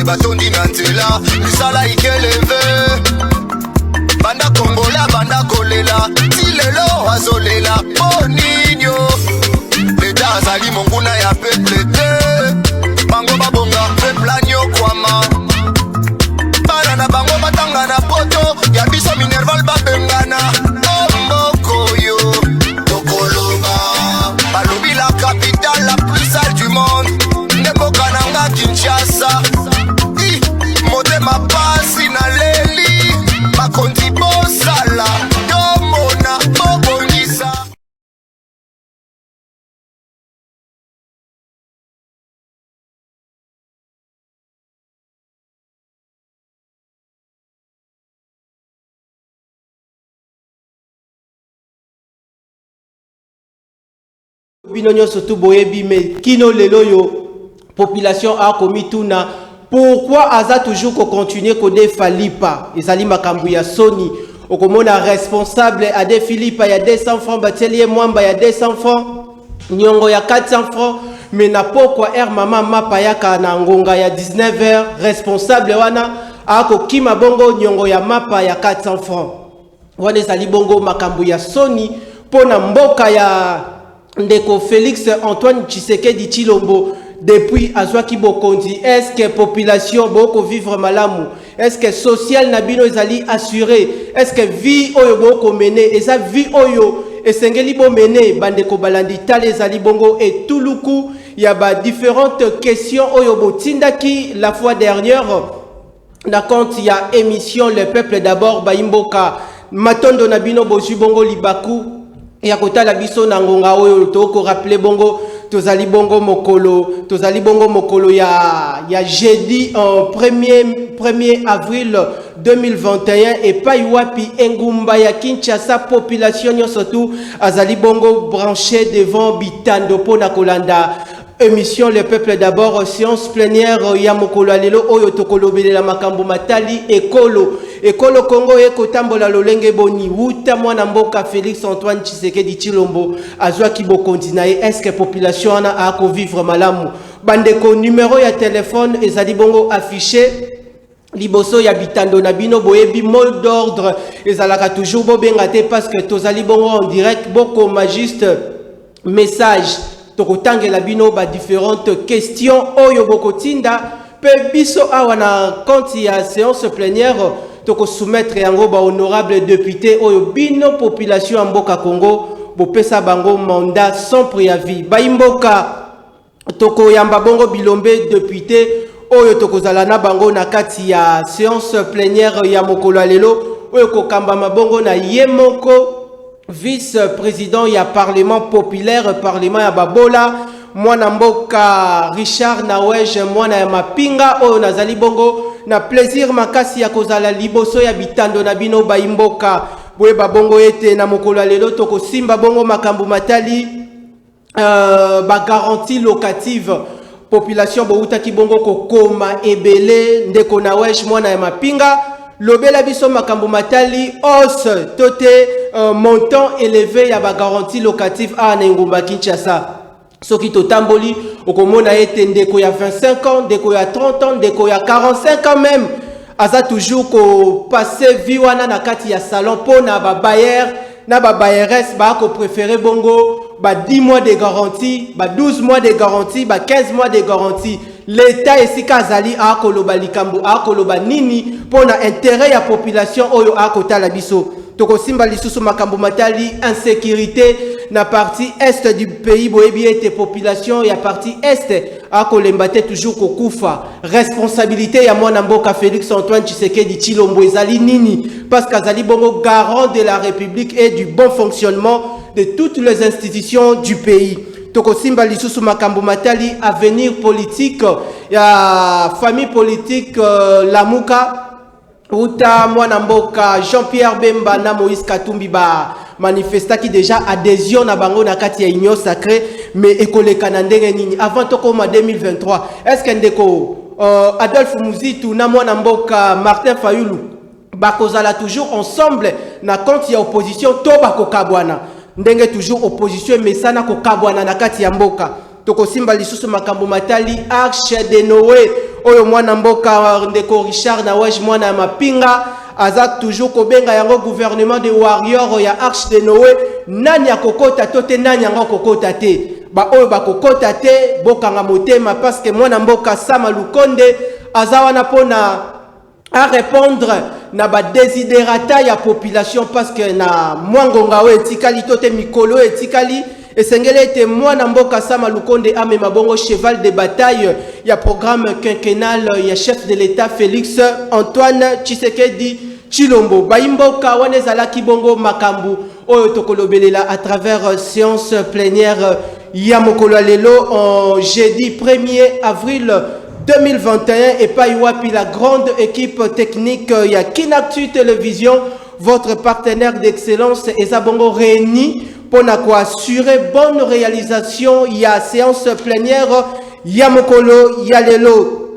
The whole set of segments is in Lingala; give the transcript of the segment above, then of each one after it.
batondi na nzela misala ikeleve banda kongola banda kolela tilelo azolela poninyo leta azali monguna ya peuple te bango babonga peuple anyokwama bana na bango batanga na poto ya biso minerval babengana ombokoyo tokoloba balobi la capitale la plus sale du monde nemboka nanga Kinshasa motema pasi na leli bakonzi bosala tomona bobongisa. Binonyo surtout boyebi mais kino lelo yo population a commis tout na pourquoi aza toujours ko continuer ko de Falipa ezali makambu ya Sony okomona responsable a de Filipa ya 200 francs batelier mwamba ya 200 francs nyongo ya 400 francs mais na pokwa mama mapa yaka na ngonga ya 19h responsable wana ako kima bongo nyongo ya mapa ya 400 francs wana ezali bongo makambu ya Sony pona mboka ya ndeko Félix Antoine Tshisekedi Tshilombo depuis Azwaki Bokondi. Est-ce que population boko vivre malamu? Est-ce que social nabino ezali assuré? Est-ce que vie oyo boko mené? Eza vie oyo esengeli bo mené bandeko balandi tale ezali bongo et tout luku ya ba différentes questions oyo botindaki la fois dernière na compte ya émission Le Peuple d'abord baimboka matondo nabino bozu bongo libaku ya kotala biso na ngonga oyo toko rappeler bongo tozali bongo mokolo ya jeudi en 1er avril 2021 et pa wapi engumba ya Kinshasa population surtout azali bongo branché devant bitando pona kolanda émission Le Peuple d'abord séance plénière ya mokolo alelo oyo tokolobelela makambo matali ekolo Congo ekotambola lolenge boni wuta mwana mboka Félix Antoine Tshisekedi Tshilombo azwaki bokondi na ye est-ce que population ana a ko vivre malamu bandeko numéro ya téléphone ezali bongo affiché liboso ya bitando na bino boyebi mot d'ordre ezalaka toujours bobengate parce que tozali bongo en direct boko juste message tokotangela bino ba différentes questions oyo bokotinda pe biso awa na compte ya séance plénière toko soumettre yango ba honorable député oyo bino population mboka Congo bopesa bango mandat sans préavis baimboka toko yamba bongo bilombe député oyo toko zala na bango na kati ya séance plénière ya mokolo lelo oyo kokamba mabongo na yemoko vice-président ya parlement populaire parlement ya babola mwana mboka Richard Nawej mwana ya mapinga oyo nazali bongo na plaisir makasi ya kozala liboso ya bitando na bino baimboka boye babongo ete na mokolo lelo toko simba bongo makambu matali ba garantie locative population bouta ki bongo kokoma ebele ndeko Nawej mwana ya mapinga lobela biso makambu matali os tote montant élevé ya ba garantie locative a na ngumba Kinshasa soki totamboli okomona ete ndeko ya 25 ans ndeko ya 30 ans ndeko ya 45 ans même aza toujours ko passer vie wana na kati ya salon pona ba bayer na ba bayeres ba ko préférer bongo ba 10 mois de garantie ba 12 mois de garantie ba 15 mois de garantie l'état esika azali a koloba likambo a koloba nini pona intérêt ya population oyo a kotala biso toko simba lisusu makambo matali insécurité na partie est du pays boyebi ete population ya partie est a kolembate toujours kokufa responsabilité ya mwana mboka Félix Antoine Tshisekedi Tshilombo ezali nini parce qu'azali bongo garant de la République et du bon fonctionnement de toutes les institutions du pays. Toko simba lisusu makambo matali avenir politique ya famille politique Lamuka uta mwana mboka Jean-Pierre Bemba na Moïse Katumbi ba manifesta qui déjà adhésion na bango na kati ya union sacrée mais ekoleka na ndenge nini avant tokoma 2023 est-ce que ndeko Adolphe Muzitu na mwana mboka Martin Fayulu bakozala toujours ensemble na compte ya opposition to bakokabwana ndenge toujours opposition mesana kokabwana na kati ya mboka toko simba lisusu makambo matali arche de Noé oyo mwana mboka ndeko Richard Nawej mwana mapinga aza toujours kobenga yango gouvernement de warrior ya Arche de Noé nani akokota tote nani yango kokota te ba oyo bakokota te bokanga motema parce que mwana mboka Sama Lukonde aza wana pona à répondre na ba desiderata ya population parce que na mwangonga o etikali tote mikolo etikali esengele ete mwana mboka Sama Lukonde amema bongo cheval de bataille ya programme quinquennal ya chef de l'État Félix Antoine Tshisekedi Chilombo baimboka wana ezalaki bongo makambu oyo tokolobelela à travers séance plénière ya mokolo lelo en jeudi 1er avril 2021 et pas Iwapi, la grande équipe technique ya Kinactu Télévision, votre partenaire d'excellence et Zabongo réuni pour assurer bonne réalisation ya séance plénière ya mokolo ya lelo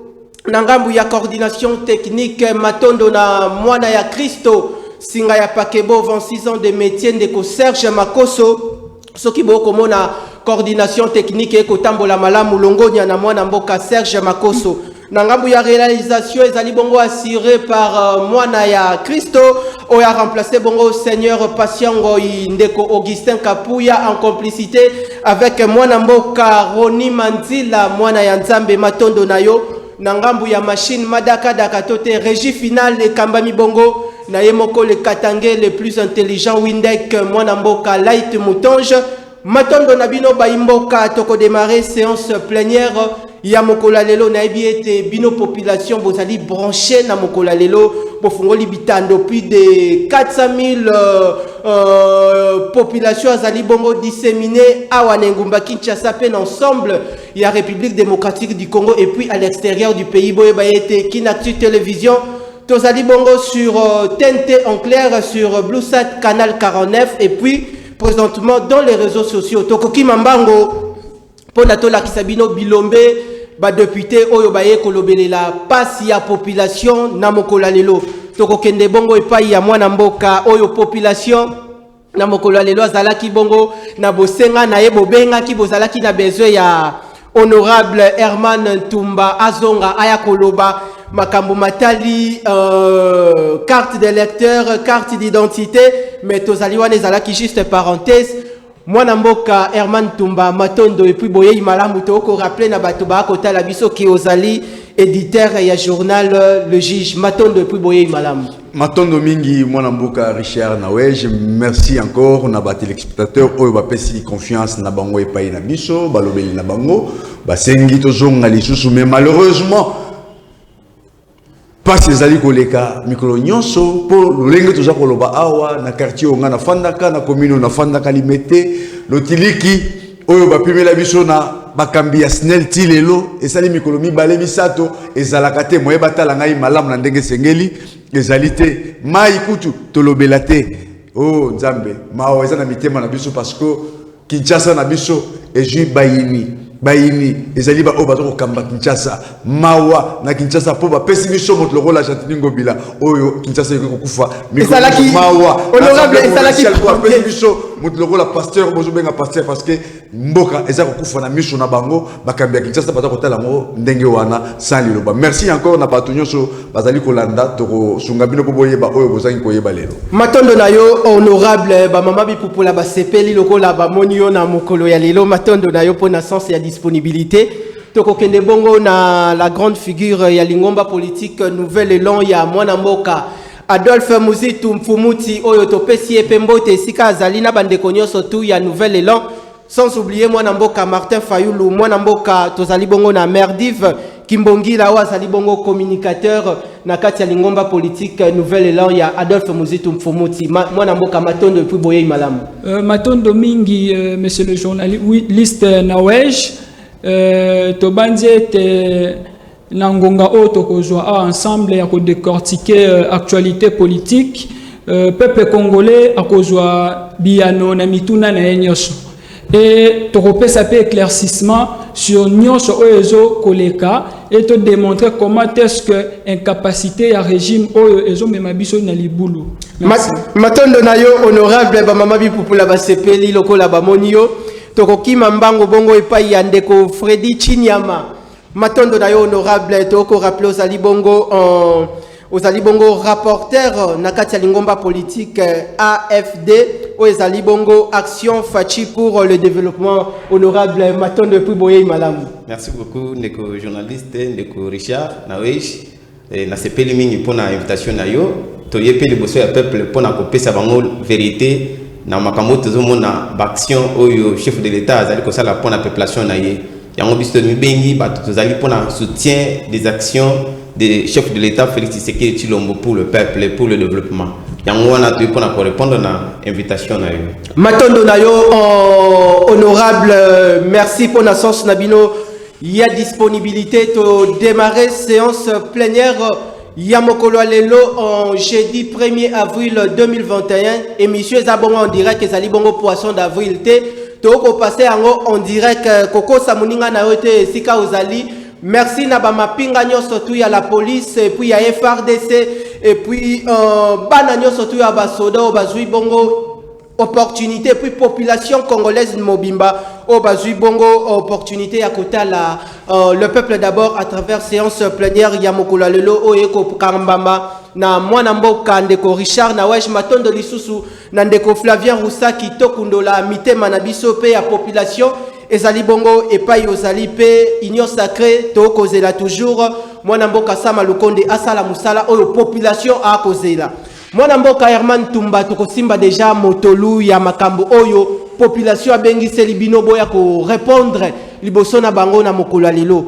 nangambu ya coordination technique matondo na mwana ya Christo singa ya pakebo 26 ans de métier ndeko Serge Makoso soki boko mona coordination technique et kotambola malamu longonya na mwana mboka Serge Makoso nangambu ya réalisation ezali bongo assuré par mwana ya Christo o ya remplacé bongo Seigneur Patiengo ndeko Augustin Kapuya en complicité avec mwana mboka Roni Mandila mwana ya Nzambe matondo nayo nangambu ya machine madaka dakatote régie finale et kambami bongo na yemoko le katangé le plus intelligent Windek mwana mboka Light Moutonge matondo nabino baimboka toko démarrer séance plénière ya mokola lelo na ebiete bino population bozali branché na mokola lelo bofungoli bitando plus de 400 000 population azali bongo disséminé awa ngumba Kinshasa pen ensemble ya République démocratique du Congo et puis à l'extérieur du pays boye bayete Kinactu Télévision tozali bongo sur TNT en clair sur Bluesat canal 49 et puis présentement dans les réseaux sociaux tokoki mambango pona tola kisabino bilombe ba député oyo baye kolobelela pasi ya population na mokola lelo tokokende bongo epai ya mwana mboka oyo population na mokola lelo azalaki bongo na bosenga na ye bobenga ki bozalaki na besoin ya honorable Herman Tumba azonga aya koloba makambo matali carte d'électeur carte d'identité mais tozali wana ezalaki juste parenthèse mwana mboka Herman Tumba matondo et puis boye malamu toko rappeler na bato ba kotala biso ki ozali éditeur ya journal Le Juge matondo et puis boye malamu matondo mingi mwana mboka Richard Nawej merci encore na ba téléspectateurs oyo ba pesi confiance na bango epai na biso balobeli na bango ba sengi tozonga lisusu mais malheureusement pas ces ali koleka mikolo nyonso pour lolenge toza koloba awa na quartier onga na fandaka na commune na fandaka limete lotiliki oyo bapimela biso na bakambi ya snel tilelo esali mikolo mibale misato ezalaka te moye batala ngai malamu na ndenge sengeli ezali te mai kutu tolobela te oh nzambe mawa eza na mitema na biso parce que Kinshasa na biso ezui bayini ezali ba obato ko kamba Kinshasa mawa na Kinshasa po ba pesi biso moto loko la Chatiningo bila oyo Kinshasa yeko kufa ezalaki mawa honorable ezalaki ko pesi biso moto loko la pasteur bozo benga pasteur parce que mboka ezako kufa na miso na bango bakambi ya Kinshasa bata kotala ngo ndenge wana sans liloba merci encore na bato nyonso bazali kolanda toko sunga bino ko boyeba oyo bozangi koyeba lelo matondo na yo honorable ba mama bipupula ba sepeli loko la ba monio na mokolo ya lelo matondo na yo pona sens ya disponibilité tokokende bongo na la grande figure ya lingomba politique nouvelle élan ya mwana mboka Adolphe Muzitu Mfumuti oyo topesi epembote sika azali na bandeko nyonso tu ya nouvelle élan sans oublier mwana mboka Martin Fayulu mwana mboka tozali bongo na Merdive Kimbongila wa azali bongo communicateur na kati ya lingomba politique nouvelle élan ya Adolphe Muzitu Mfumuti mwana mboka matondo puis boye malamu matondo mingi monsieur le journaliste Nawej tobandi ete nangonga oto kozwa ensemble ya ko décortiquer actualité politique peuple congolais akozwa biano na mituna na enyoso et tokopesa pe éclaircissement sur nyonso oyo koleka et te démontrer comment est-ce que incapacité ya régime oyo ezo mema biso na libulu matondo na yo honorable ba mama bipupula ba sepeli lokola ba monio tokoki mambango bongo epai ya ndeko Freddy Chinyama Matondo na yo honorable toko rappelé aux Alibongo rapporteur nakati ya lingomba politique AFD aux Alibongo action fachi pour le développement honorable Matondo depuis boye malamu. Merci beaucoup ndeko journaliste ndeko Richard Nawesh na sepeli mingi pona invitation na yo toyepe liboso ya peuple pona kopesa bango vérité na makambo tozomona action oyo chef de l'état azali ko sala pona population na ye yango biso mibengi bato tozali pona soutien des actions des chefs de l'état Félix Tshisekedi Tshilombo pour le peuple et pour le développement. Yango wana to pona ko répondre na invitation na yo. Matondo na yo honorable merci pour na sens na bino ya disponibilité to démarrer séance plénière ya mokolo lelo en jeudi 1er avril 2021 émission ezabongo en direct ezali bongo poisson d'avril te toko passer yango en direct koko samuninga na yo te sika ozali. Merci na ba mapinga nyoso tu ya la police et puis ya FRDC et puis bana nyoso tu ya ba soda o bazui bongo opportunité puis population congolaise mobimba o bazui bongo opportunité ya kotala le peuple d'abord à travers séance plénière ya mokolo lelo o eko kambamba na mwana mboka ndeko Richard Nawesh Matondo lisusu na ndeko Flavien Roussaki tokundola mitema na biso pe ya population ezali bongo epai ozali pe union sacrée to kozela toujours mwana mboka Sama Lukonde asala musala oyo population a kozela mwana mboka Herman Tumba to kosimba déjà motolu ya makambo oyo population abengi selibino boya ko répondre liboso na bango na mokolo lelo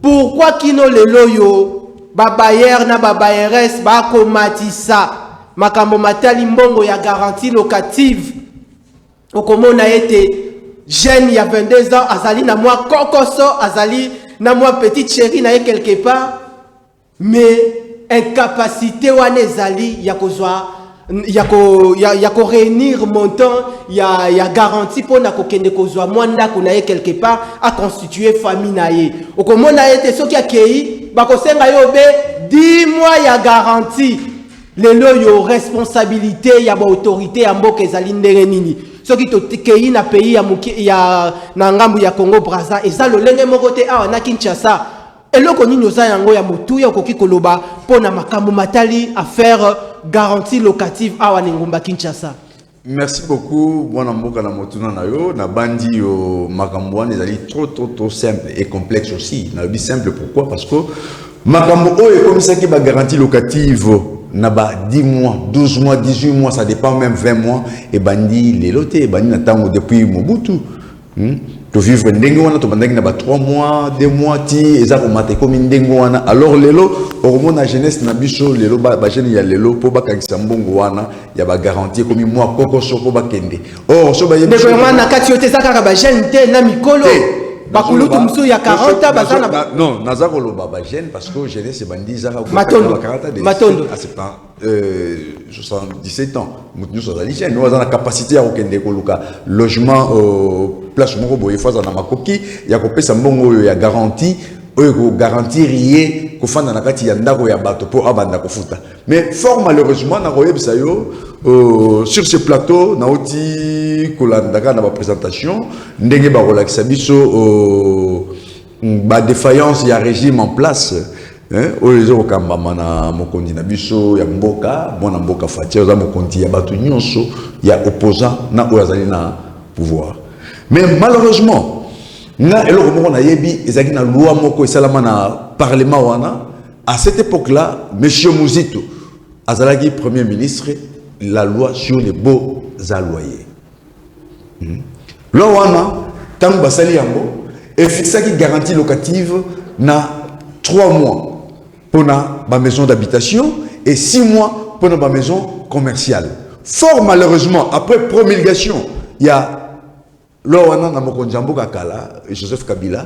pourquoi kino lelo yo ba bayer na ba bayeres ba komatisa makambo matali mbongo ya garantie locative okomona ete jeune il y a 22 ans azali na moi kokoso azali na moi petite chérie na quelque part mais incapacité wana ezali ya kozwa ya ko réunir montant ya garantie pour na kokende kozwa mwanda kuna quelque part à constituer famille na ye okomona ete soki akei bakosenga yo be 10 mois ya garantie lelo yo responsabilité ya ba autorité ya mboka ezali ndenge nini soki to kei na pays ya na ngambu ya Congo Brazza eza lolenge moko te awa na Kinshasa eloko nini oza yango ya motu ya koki koloba pona makambo matali affaire garantie locative awa ngumba Kinshasa. Merci beaucoup mwana mboka na motuna na yo na bandi yo makambo wana ezali trop simple et complexe aussi na bi simple pourquoi parce que makambo oyo komisaki ba garantie locative na ba 10 mois, 12 mois, 18 mois, ça dépend même 20 mois et bandi les lotés bandi na tango depuis Mobutu. To vivre ndenge wana to bandaki na ba 3 mois, 2 mois ti eza ko mate comme ndenge wana alors lelo hormone jeunesse na biso lelo ba jeune ya lelo po ba kakisa mbongo wana ya ba garantie comme moi koko soko ba kende. Oh so ba yebi na kati yote zaka ba jeune te na mikolo. Bakulutu musu ya 40 bazana non nazako loba ba jeune parce que jeunesse bandi zaka ko Matondo 77 ans mutu so zali jeune nous avons capacité à okende ko luka logement place moko boye fois na makoki ya ko pesa mbongo oyo ya garantie oyo ko garantir ye ko fanda na kati ya ndako ya bato po abanda ko futa mais fort malheureusement na koyebisa yo sur ce plateau na oti kolandaka na ba présentation ndenge ba relaxa biso ba défaillance ya régime en place oyo okambama na mokondi na biso ya mboka mwana mboka fatia oza mokondi ya bato nyonso ya opposant na oyo azali na pouvoir mais malheureusement na eloko moko na yebi ezaki na loi moko esalama na parlement wana à cette époque là monsieur Muzito azalaki premier ministre la loi sur les beaux loyers loi wana tango basali yango efixaki garantie locative na 3 mois pour la maison d'habitation et 6 mois pour la maison commerciale. Fort malheureusement, après promulgation, il y a Loana Namokonjambo Kakala et Joseph Kabila,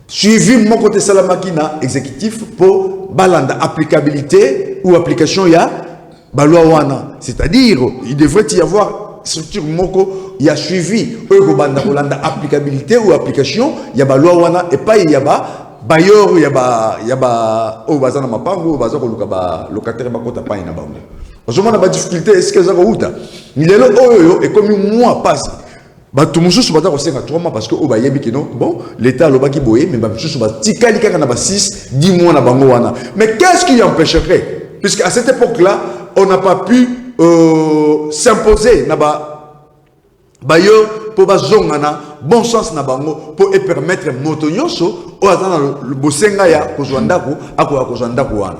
suivi mon côté Salamakina exécutif pour balanda applicabilité ou application ya Baloana. C'est-à-dire, il devrait y avoir structure moko, il y a suivi balanda applicabilité ou application ya Baloana et pas il y a bayor yaba o bazana mapango bazako luka ba locataire bakota pa ina bango. Ozomona ba difficulté est-ce que zako uta. Ni lelo oyo et comme moi passe bato mosusu bata kosenga 3 mois parce que o bayebi que non bon l'état lobaki boye mais bato mosusu batikali kaka na ba 6 10 mois na bango wana. Mais qu'est-ce qui empêcherait, puisque à cette époque-là on n'a pas pu s'imposer na bayo pour bazongana bon sens na bango pour permettre moto nyonso o azana le bosenga ya kozwandako akoya kozwandako wana.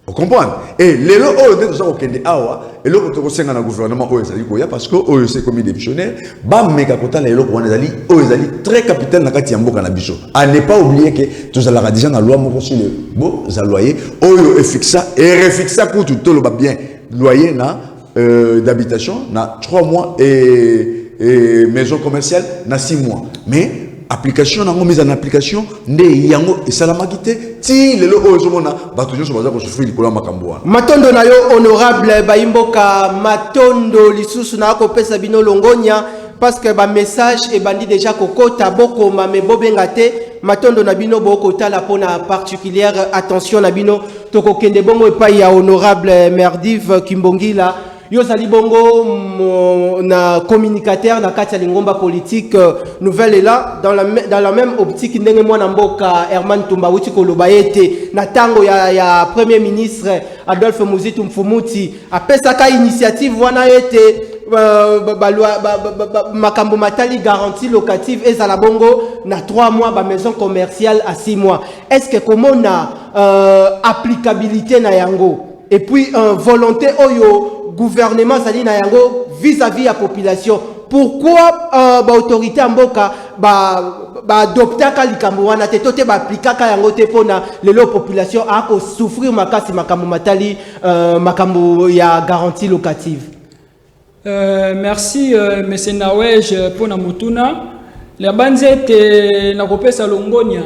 Vous comprenez? Et les lois au début au Kenya awa et l'autre côté c'est un gouvernement au Ezali koya parce que au c'est comme démissionnaire ba meka kota na eloko wana ezali au Ezali très capital na kati ya mboka na biso. À ne pas oublier que tous la déjà na loi moko sur le beau loyer oyo fixa et refixa pour tout le bien loyer na d'habitation na 3 mois et maison commerciale na 6 mois. Mais application nango mise en application nde yango esalamaki te ti lelo oyo ezomona bato nyonso baza kosufri likolo ya makambo wana. Matondo na yo honorable Baimboka Matondo lisusu na kopesa bino longonya parce que ba message e bandi déjà kokota boko mame bobenga te matondo na bino boko tala pona particulière attention na bino tokokende bongo epai ya honorable Merdive Kimbongila. Yo zali bongo na communicateur na kati ya lingomba politique nouvelle est là dans la même optique ndenge mwana mboka Herman Tumba wuti koloba ete na tango ya premier ministre Adolphe Muzitu Mfumuti apesaka initiative wana ete makambo matali garantie locative ezala bongo na 3 mois ba maison commerciale à 6 mois. Est-ce que comment na applicabilité na yango et puis volonté oyo gouvernement sali na yango vis-à-vis la population? Pourquoi l'autorité en boka adopter likambo wana te tote ba appliquer ka yango te pona lelo population a ko souffrir makasi makambo matali makambo ya garantie locative? Merci monsieur Nawej pour na mutuna la banzete na kopesa longonya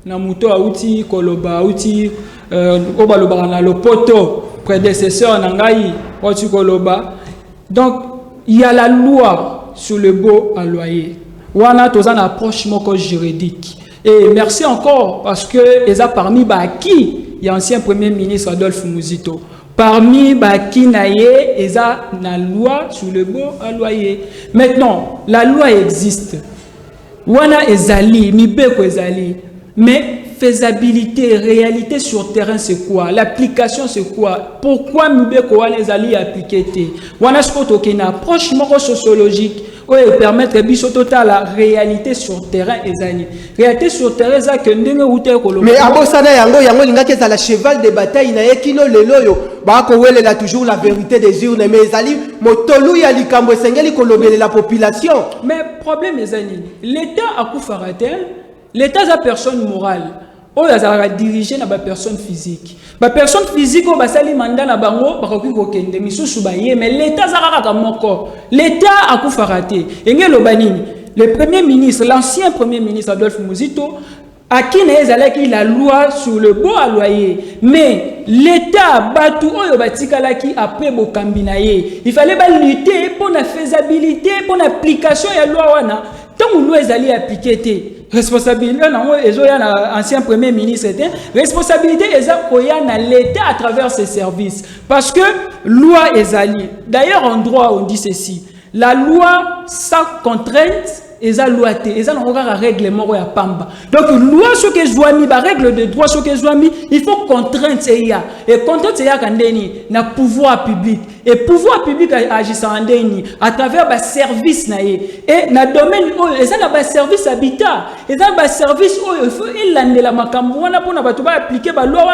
na muto auti koloba auti obaloba na lopoto prédécesseur Nangaï, donc il y a la loi sur le beau à loyer. On a une approche juridique. Et merci encore parce que ils a parmi qui il y a ancien premier ministre Adolphe Muzito. Parmi qui naie ils a la loi sur le beau à loyer. Maintenant la loi existe. Wana ezali mibeko ezali mais faisabilité, réalité sur terrain, c'est quoi? L'application, c'est quoi? Pourquoi Mibeko les alliés appliquer? On a une approche sociologique qui permet de total la réalité sur terrain. Réalité sur terrain, c'est que nous mais abosana yango linga ke la cheval de bataille na ekino lelo ba ko welela toujours la vérité des urnes mais ezali motolu ya likambo esengeli kolobela la population. Mais problème ezali l'état a kufaratel. L'État est une personne morale. On a dirigé na personne physique. La personne physique, on a sali mandat na bango, mais l'État l'État a kufaraté. Le premier ministre, l'ancien premier ministre Adolphe Muzito, à qui n'est la loi sur le beau à loyer. Mais l'État batu oyo batikala qui après bokambinaye. Il fallait lutter pour la faisabilité, pour l'application de la loi wana. Tant que nous allons appliquer responsabilité, ancien premier ministre, responsabilité est à l'État à travers ses services. Parce que loi est alliée. D'ailleurs, en droit, on dit ceci. La loi sans contrainte est la loi. Et ça, on a un règlement à Pamba. Donc, loi, ce que je dois mis, règle de droit, ce que je dois mis, il faut contrainte. Et contrainte, c'est un pouvoir public. Et pouvoir public agissant à travers le service. Et dans le domaine, il y a un service habitat. Il y a un service où il faut appliquer la loi.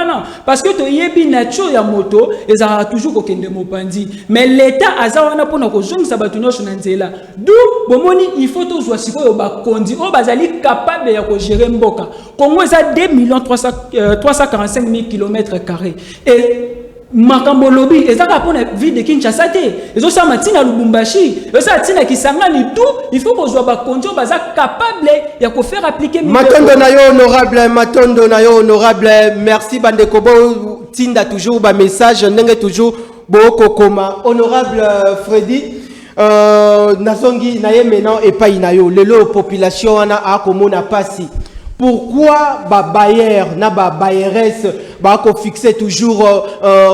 Parce que tu y a une nature de moto, et ça a toujours aucun démopandi. Mais l'État a ça pour nous d'où il faut toujours capable de gérer Mboka. Congo est à 2 345 000 km². Et Makambo lobby, et ça pour la ville de Kinshasa. Et ça, Matina Lubumbashi, et ça, Tina Kisangani, tout, il faut qu'on soit capable de faire appliquer. Matondo na yo honorable, merci Bandekobo, Tinda toujours, ba message, n'enge toujours, Boko Koma, honorable Freddy. Nazongi naye maintenant et pas inayo lelo population ana akomona pasi. Pourquoi ba bailleur na ba bailleuresse ba ko fixer toujours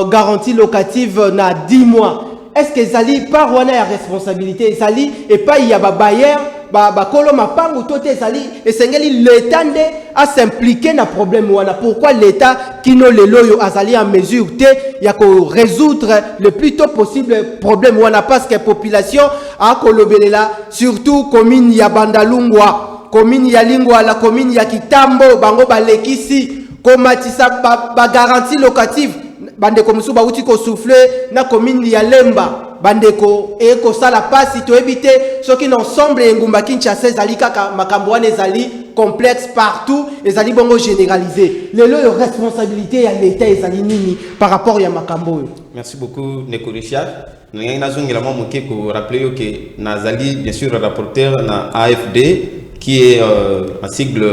garantie locative na 10 mois? Est-ce que zali par wana ya responsabilité zali et pas il y a ba bailleur bakolo mapangu tote ezali esengeli l'État nde à s'impliquer na problème wana. Pourquoi l'État kino lelo yo azali en mesure te ya ko résoudre le plus tôt possible problème wana, parce que population a kolobelela surtout commune ya Bandalungwa, commune ya Lingwa, la commune ya Kitambo bango balekisi komatisa ba garantie locative bandeko musu ba uti ko souffler na commune ya Lemba bandeko eko sala pasi to ebite soki ensemble engumba Kinshasa ezali kaka makambo wana ezali complexe partout ezali bongo généralisé. Lelo yo responsabilité ya l'État ezali nini par rapport ya makambo yo? Merci beaucoup Neko Richard. Nous avons rappeler que Nazali, bien sûr, rapporteur na AFD, qui est un sigle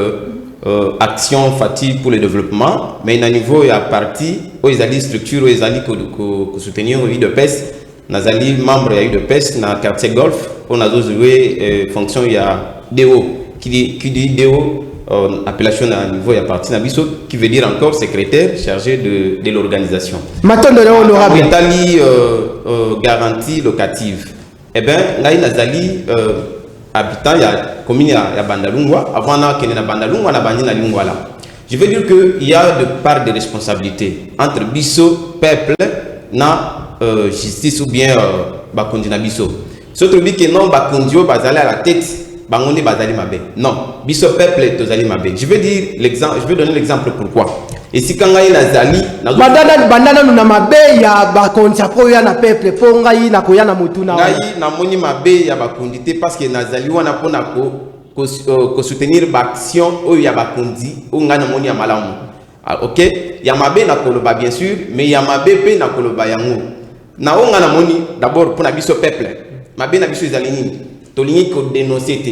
Action Fatih pour le développement, mais à niveau il y a parti où ils allaient structure où ils allaient soutenir au UDPS. Nazali membre de UDPS dans le quartier Golf, on a joué fonction il y a DO qui dit DO appellation à niveau il y a parti Nabiso qui veut dire encore secrétaire chargé de l'organisation. Maintenant honorable Italie garantie locative. Eh bien là Nazali habitant il y a commune ya Bandalungwa avant na kene na Bandalungwa na bandi na Lingwa là. Je veux dire que il y a de part de responsabilité entre biso peuple na justice ou bien bakondi na biso. Surtout que non bakondio bazali à la tête bangonde bazali mabe. Non, biso peuple tozali mabe. Je veux dire l'exemple, je vais donner l'exemple pourquoi. Et si quand ngai nazali bandana na mabe ya bakondi po ya na peuple po ngai na koya na mutuna. Ngai na moni mabe ya bakondi te parce que nazali wana pona ko soutenir l'action ou ya bakondi ou ngai na moni ya malamu. OK, ya mabe na koloba bien sûr, mais ya mabe pe na koloba yango. Na onga na moni d'abord pour na biso peuple. Mabe na biso ezali nini? Tolingi ko dénoncer te.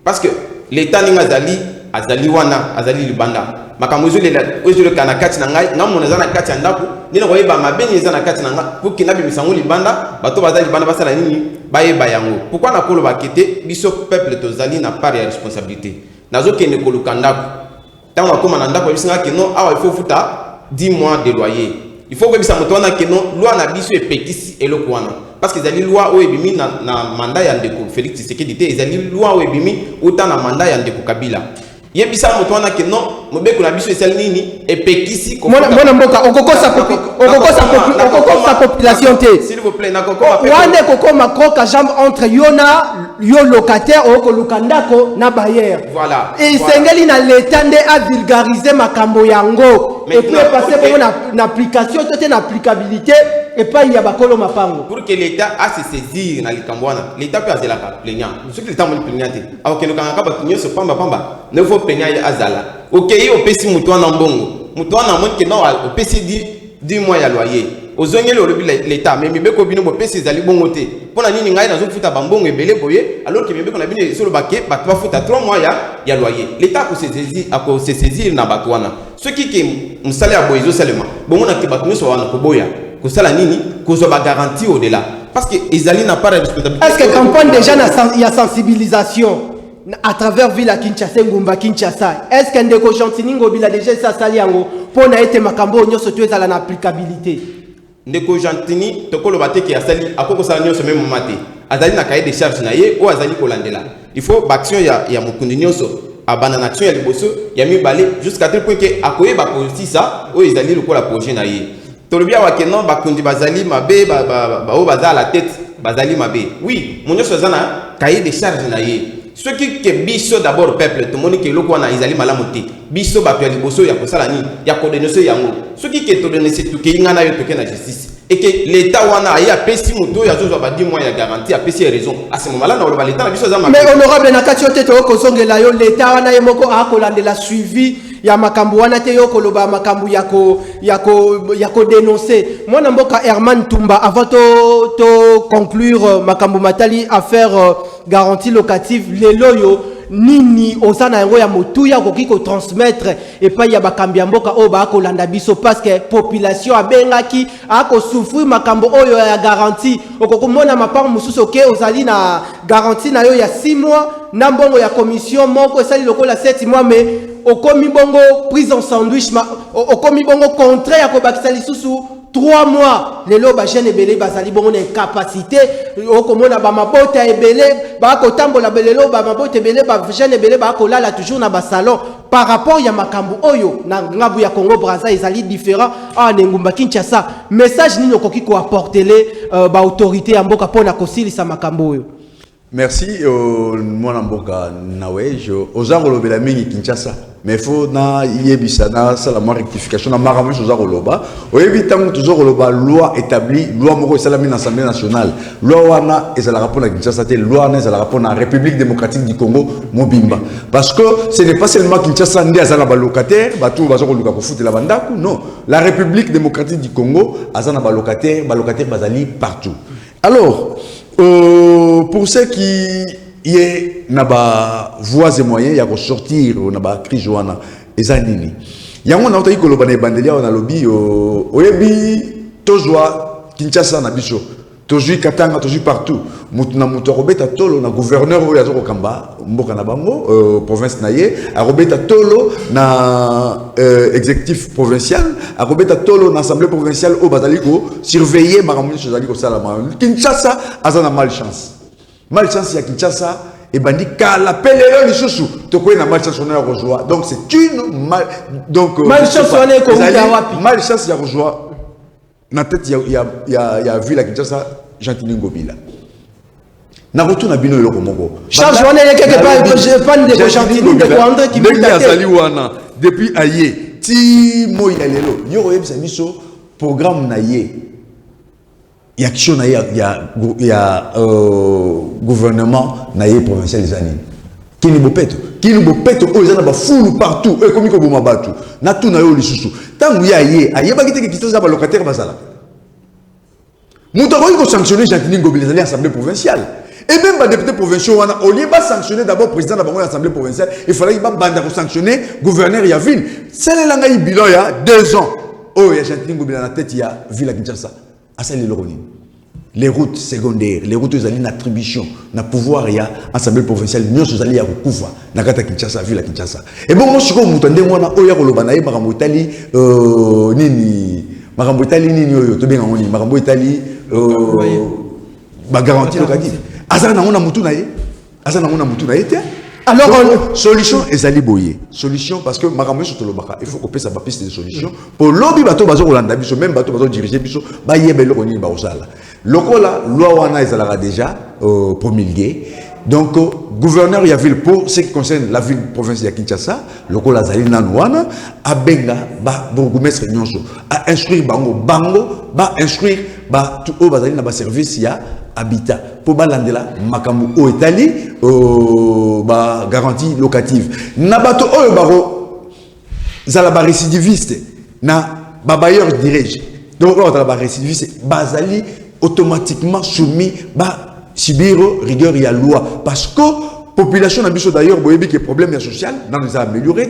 Parce que l'État ni azali wana azali libanda. Makamuzo le kana kati na ngai ngamona zana kati ndako nina koyeba mabe ni zana kati na ngai pour kinabi misango libanda bato bazali libanda basala nini bayeba yango. Pourquoi na kolo bakete biso peuple tozali na part ya responsabilité. Nazo kende koluka ndako. Tant akoma na ndako bisinga ke non awa il faut futa 10 mois de loyer. Il faut que bisa motona ke non loi na biso epekisi eloko wana. Parce que ezali loi o ebimi na mandat ya ndeko Félix Tshisekedi te ezali loi o ebimi uta na mandat ya ndeko Kabila. Yebisa motwana ke non mobeko na biso esali nini epekisi ko mona mboka okokosa population te. S'il vous plaît na kokoma pe wande kokoma kroka jambe entre yo locataire o lukandako na bailleur. Voilà. Et sengeli na l'État nde a vulgariser makambo yango et puis passer pour une application toute une applicabilité et pas il y a bakolo mapango. Pour que l'État a se saisir na likambwana l'État peut azela ka plaignant. Ce que l'État mo plaignant te. Alors que nous kanga ba tunyo se pamba ne faut plaignant azala. OK yo pesi mutwana mbongo. Mutwana mon ke non o pesi 10 mois ya loyer. Ozongeli olobi l'État mais mibeko bino bo pesi zali bongo te. Pona nini ngai nazo futa bambongo ebele boye alors que mibeko na bino solo baké ba to futa 3 mois ya loyer. L'État ko se saisir na batwana. Ce qui ke musale ya boyezo seulement. Bongo na ke batunu so wana ko boya. Ko sala nini ko zo ba garantie au delà. Parce que Ezali n'a pas de responsabilité. Est-ce que campagne déjà il y a sensibilisation à travers ville à Kinshasa ngumba Kinshasa? Est-ce que ndeko Chantiningo bila déjà ça sali yango pour na ete makambo nyoso tu ezala na applicabilité? Ndeko Chantini tokolo bateke ya sali akoko sala nyoso même momate. Azali na cahier de charge na ye ou azali kolandela. Il faut action ya mukundi nyoso abana action ya liboso ya mibale jusqu'à tel point que akoye ba ça o ezali lokola projet na ye. Tolobia wa kenon bakundi bazali mabe o bazala la tête bazali mabe. Oui, mon nyoso zana cahier de charge na ye. Ce qui est biso d'abord peuple, tout le monde qui est là pour analyser malamoté. Biso ba pia liboso ya kosala ni ya ko dénoncer yango. Ce qui est to dénoncer tout que ngana yo toke na justice. Et que l'État wana ya pesi muto ya zo ba 10 mois ya garantie a pesi raison. À ce moment-là na l'État na biso za mabe. Mais honorable nakatio te to kozongela yo l'État wana yemoko a kolandela suivi ya makambu wana te yo koloba makambu yako dénoncer. Moi na mboka Herman Tumba avant to conclure makambu matali affaire garantie locative lelo yo nini osana yango ya motuya koki ko transmettre et pas ya bakambi mboka o ba ko landa biso parce que population abengaki ako souffrir makambo oyo ya garantie okokomona mapango mususu ke ozali na garantie na yo ya 6 mois na mbongo ya commission moko esali lokola 7 mois mais okomi bongo prise en sandwich okomi bongo contrat ya ko bakisa lisusu 3 mois lelo ba jeune ebele bazali bongo na incapacité okomona ba mabota ebele ba ko tambola belelo ba mabota ebele ba jeune ebele ba ko lala toujours na ba salon par rapport ya makambu oyo na ngabu ya Congo Brazza ezali différent ah ngumba Kinshasa message nini okoki ko apporter ba autorité ya mboka pona kosilisa makambu oyo. Merci mwana mboka Nawej ozaro lobela mingi Kinshasa mais faut na yebisa na sala ma rectification na maramwe ozaro loba oyebi tango tozoro loba loi établie loi moko esalami na Assemblée nationale loi wana ezala rapport na Kinshasa te loi na ezala rapport na République démocratique du Congo mobimba parce que ce n'est pas seulement Kinshasa ndi azala ba locataire batu bazoko luka ko foutre la bandaku non la République démocratique du Congo azana ba locataire bazali partout alors pour ceux qui y est naba voies et moyens ya ressortir naba crise wana ezanini yango na otaki koloba na bandelia wana lobby oyebi tozwa Kinshasa na biso tozwi Katanga tozwi partout mutu na mutu robeta tolo na gouverneur oyo azoko kamba mboka na bango province na ye robeta tolo na exécutif provincial robeta tolo na assemblée provinciale au bazali ko surveiller makamuni sozali ko sala Kinshasa azana malchance ya Kinshasa et bandi kala pelelo lisusu tokoye na malchance on a rejoint donc c'est une malchance on est comme wapi malchance ya rejoint na tête ya ville à Kinshasa Jean-Tini Ngobila na retour na bino yoko moko charge on est quelque part je pas de Jean-Tini de André qui me azali wana depuis aye ti moya lelo yo yebisa biso programme na ye ya action na ya gouvernement na ye provincial des années kini bopeto o ezana ba fulu partout e komi ko boma batu na tout na yo lisusu tangu ya ye ayeba kiteke kitasa ba locataire basala muto ko sanctionner Jean-Tini Ngobila à l'Assemblée provinciale et même les députés provinciaux au lieu de sanctionner d'abord président de l'Assemblée provinciale il fallait que sanctionner gouverneur ya ville c'est le bilan il y a 2 ans oh il y a Jean-Tini Ngobila na tête il y a ville à Kinshasa les routes secondaires les routes aux attribution na pouvoir il y a Assemblée provinciale nous sommes allés à recouvrir na kata Kinshasa ville à Kinshasa et bon moi je suis comme mutande moi na oya koloba na ye makambo itali nini makambo itali nini oyo to benga ngoni makambo itali ba garantie locative azana na ngona mutu na ye alors solution ezali boye solution parce que makambo so tolobaka il faut qu'on pesa ba piste de solution pour lobby bato bazo kolanda biso même bato bazo diriger biso ba yebe loko nini ba osala lokola loi wana ezalaka déjà promulguée donc gouverneur ya ville pour ce qui concerne la ville province de Kinshasa lokola zali nanwana abenga ba bourgmestre nyonso a instruire bango ba instruire ba tout au bazali na ba service ya habitat pour balandela makambu o etali ba garantie locative na bato oyo baro zala ba récidiviste na ba bailleur dirige donc on ba récidiviste bazali automatiquement soumis ba subir rigueur ya loi parce que population na biso d'ailleurs boyebi que problème social dans les amélioré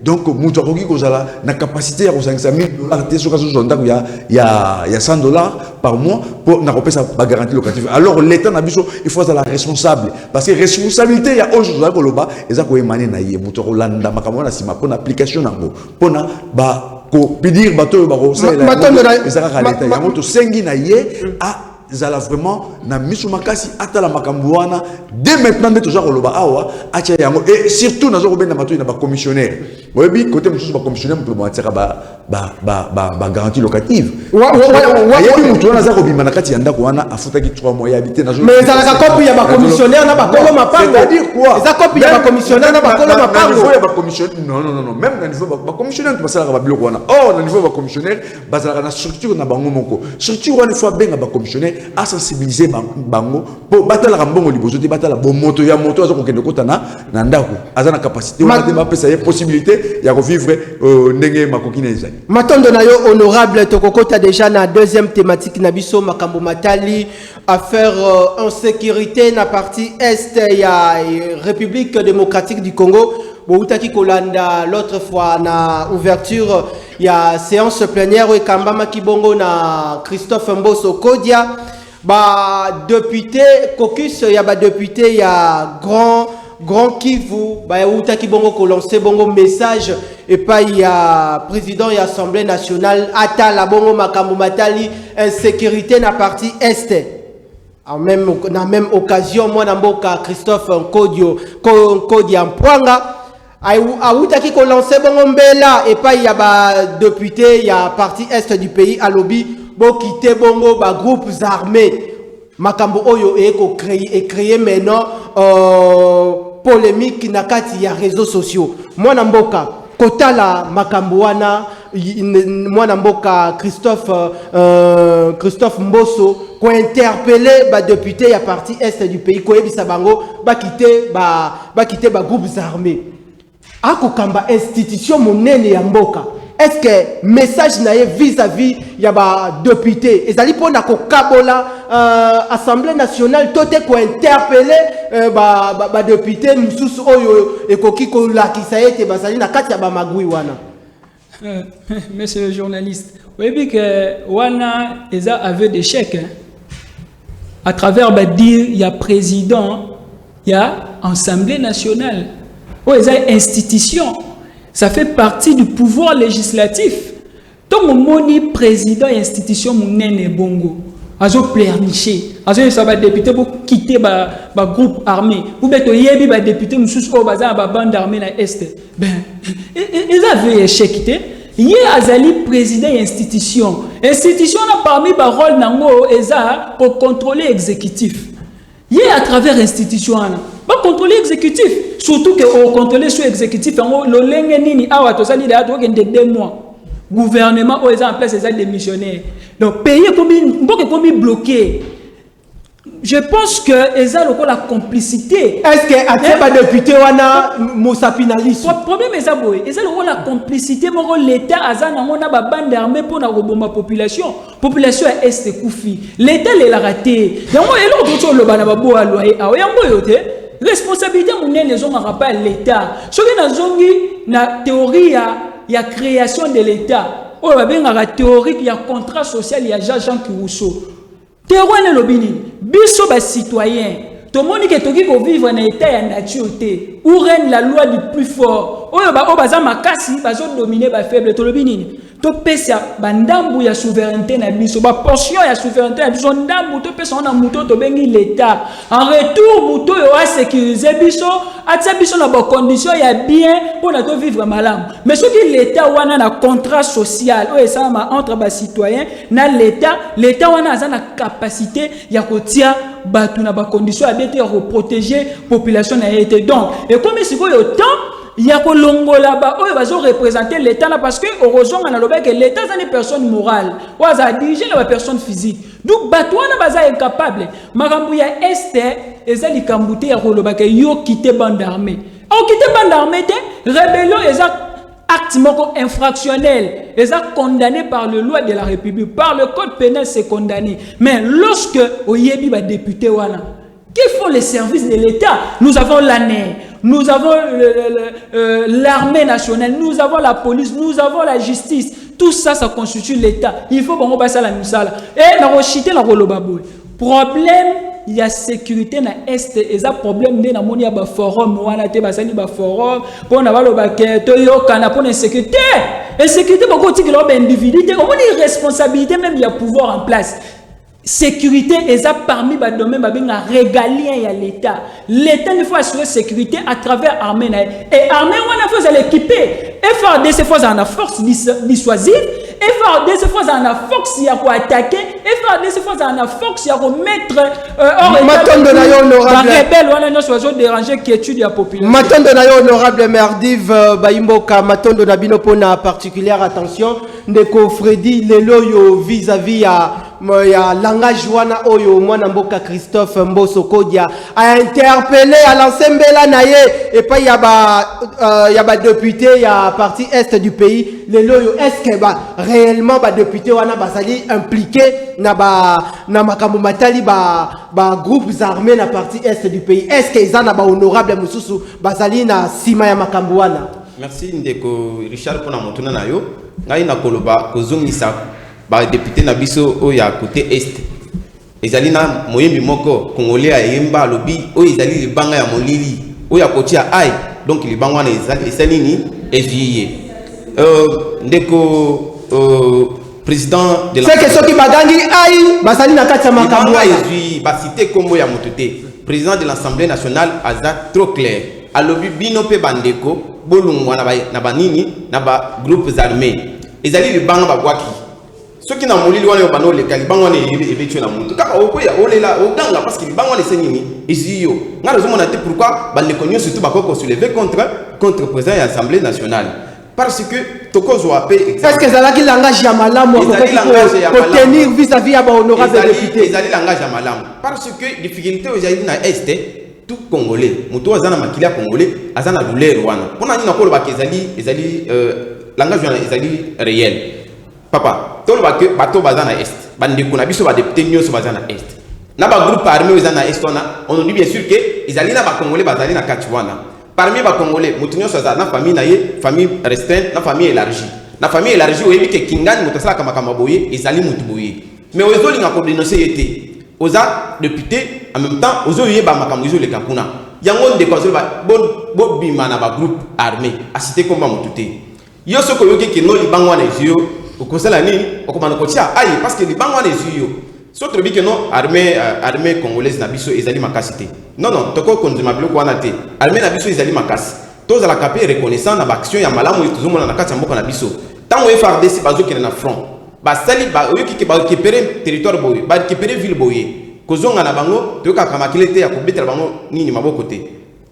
donc mutu akoki kozala na capacité ya $500 000 te soka zo ndako ya $100 par mois pour na kopesa ba garantie locative alors l'état na biso il faut être responsable parce que responsabilité ya aujourd'hui za koloba eza ko emane na ye mutu kolanda makambo na sima pour application nango pona ba ko pedir bato ba ko sala ezaka ka l'état ya moto sengi na ye a zala vraiment na misu makasi atala makambo wana dès maintenant de toujours koloba awa acha yango et surtout nazo kobenda bato na ba commissionnaire oyebi côté musu ba commissionnaire pour batira ba garantie locative yebi mutu wana za kobima na kati ya ndako wana afutaki 3 mois ya habiter nazo mais zala ka copie ya ba commissionnaire na ba kolo mapango c'est-à-dire quoi za copie ya ba commissionnaire na ba kolo mapango niveau ya ba commissionnaire non même na niveau ba commissionnaire tu pasala ba biloko wana na niveau ba commissionnaire bazala na structure na bango moko structure wana fois benga ba commissionnaire à sensibiliser bango pour batala mbongo liboso te batala bo moto ya moto azo kokende kota na ndako azana capacité on a pesa ya possibilité ya revivre ndenge makokina ezali matondo na yo honorable tokokota déjà na deuxième thématique na biso makambo matali affaire en sécurité na partie est ya République démocratique du Congo boutaki kolanda l'autre fois na ouverture ya séance plénière et kambama kibongo na Christophe Mboso Kodia ba député caucus ya ba député ya grand Kivu ba utaki bongo ko lancer bongo message et pas il y a président et assemblée nationale ata la bongo makambo matali insécurité na partie est. En même occasion moi namboka Christophe Nkodia Mpwanga aoutaki ko lancer bongo mbela et pas il y a ba député il y a partie est du pays à lobby bo quitter bongo ba groupes armés makambo oyo créer maintenant polémique na kati ya réseaux sociaux moi namboka kotala makambo wana moi namboka Christophe Mbosso ko interpeller ba député ya partie est du pays ko yebisa bango ba quitter ba groupes armés ako kamba institution monene ya mboka. Est-ce que message naie vis-à-vis ya ba député ezali pona ko kabola assemblée nationale tote ko interpeller ba député mususu oyo ekoki ko lakisa ete bazali na kati ya ba magui wana. Monsieur le journaliste, vous voyez que wana eza aveu d'échec hein? À travers dire il y a président, il y a assemblée nationale, il y a institution. Ça fait partie du pouvoir législatif. Donc, mon président et institution, mon bongo, azo pleurnicher, azo ça va député pour quitter ba groupe armé. Ou bien yebi ba député mususu ko baza ba bande armée na est. Ben, ils avaient échec. Il y a azali président et institution. Institution a parmi ba rôle nango eza pour contrôler exécutif. Il y a à travers institution ana. Ba contrôler exécutif. Surtout que au contrôler sur exécutif, le lenge nini awa tozali da to kende 2 mois. Gouvernement au en place des missionnaires. Donc pays comme bloqué. Je pense que eza la complicité. Est-ce que ateba député wana Moussa Pinalis? Le problème est ça boy. Eza la complicité mon l'état azana ngona ba bande armée pour na roboma population. Population est koufi. L'état la raté. Yango elo to lo bana ba bo aloyer. Awo yango yote. Responsabilité monene les hommes rappellent l'état. Ce que na zongi na théorie ya création de l'état. Oh ba benga la théorie il y a contrat social il y a Jean Rousseau. Théorie na lobini. Biso ba citoyen. Tout le monde qui est vivre dans l'état et la nature où règne la loi du plus fort. Oh ba baza makasi bazo dominer ba faible to lobini. To pesa bandambu ya souveraineté na biso ba portion ya souveraineté na biso ndambu to pesa na muto to bengi l'état en retour muto yo a sécuriser biso atia biso na ba condition ya bien pour na to vivre malamu mais ce qui l'état wana na contrat social o esa ma entre ba citoyen na l'état wana a na capacité ya kotia batu na ba condition ya bien te protéger population na été donc et comme si ko yo temps il y a que l'ongola ba oyo bazo représenter l'état là parce que heureusement on a le que l'état c'est une personne morale ou ça diriger la personne physique donc batouana baza incapable makambu ya este ezali kambuté ya koloba ke yo quitter bande armée au quitter bande armée te rébellion eza acte moko infractionnel eza condamné par le loi de la République par le code pénal c'est condamné mais lorsque oyebi ba député wana qui font les services de l'état nous avons l'ANER. Nous avons l'armée nationale, nous avons la police, nous avons la justice. Tout ça, ça constitue l'État. Il faut qu'on passe à la misala. Et dans le chité, dans le baboui. Problème, il y a sécurité dans l'Est. Et ça, problème, il y a un forum, il y a un forum, pour avoir le baquet, il y a une sécurité. Et sécurité, il y a une individu, il y a une responsabilité, même il y a pouvoir en place. Sécurité et ça parmi les domaines régalien à l'État. L'État il faut assurer sécurité à travers l'armée. Et l'armée on a fait l'équiper. FARDC c'est fois en force dissuasive. FARDC c'est fois en force il pour attaquer. FARDC c'est fois en force il pour mettre rebelle on a choisi déranger qui étudie la population. Matondo na yo honorable Merdiv Bayimboka Matondo na bino pona particulière attention ndeko Freddy lelo yo vis-à-vis ya langage wana oyo mwana mboka Christophe Mbosso Kodia a interpellé à l'ensembela naye et pas ya ba député ya partie est du pays lelo yo est-ce que réellement ba député wana basali impliqué na makambo matali ba groupes armés na partie est du pays est-ce que ils na ba honorable mususu basali na sima ya makambo wana. Merci ndeko Richard pona motuna na yo ngai na koloba kozongisa ba député na biso o ya côté est ezali na moyembi moko congolais ayemba lobi o ezali libanga ya molili o ya kotia ai donc libanga na ezali esalini evier ndeko président de la c'est que ceux qui bagangi aïe basali na kati ya makambo ezui basité kombo ya motuté président de l'Assemblée nationale aza trop clair alobi bino pe bandeko bolungwa na banini na ba groupes armés ezali libanga babwaki soki na molili wana yo bano le kalibango wana ebetio na mutu kaka okoya olela oganga parce que libanga wana senini eziyo ngalo zo mona te pourquoi bandeko nyonso surtout bakoko soulever contre président de l'Assemblée nationale parce que tokozo ape est-ce que zalaki langage ya malamu pour tenir vis-à-vis ya ba honorable député ezali langage ya malamu parce que difficulté ezali na est tout congolais mutu azana makilia congolais azana douleur wana pona nina kolo ezali langage wana ezali réel papa tolo bato bazana est bandeko na biso ba député nyonso bazana est na ba groupe armé bazana est on dit bien sûr que ezali na ba congolais bazali na kati wana parmi les Congolais, nous avons une famille restreinte, une famille élargie. La famille élargie, vous voyez que Kingani, vous avez Kamaboye, et Zali Moutouboye. Mais vous avez dénoncé, vous avez député, en même temps, vous avez Makamouzou le Kapuna. Il y a un bon bimana groupe armé, à citer comme Moutouté. Il y a ce que vous avez dit que nous, les Bangouans les yeux, au conseil de la nuit, au commandant Kotia, aïe, parce que les Bangouans les yeux. Surtout que non, armée congolaise n'a biso ezali makasité. Non, toko konzima biloko wana te. Armée n'a biso ezali makasi. Tous à la capé reconnaissant na action ya malamu tout monde na kati mboka na biso. Tant o FARDC bazo ki na front. Ba sali ba oyo ki ba récupérer territoire boye, ba récupérer ville boye. Kozonga na bango to ka kamakile te ya kobetela bango nini maboko te.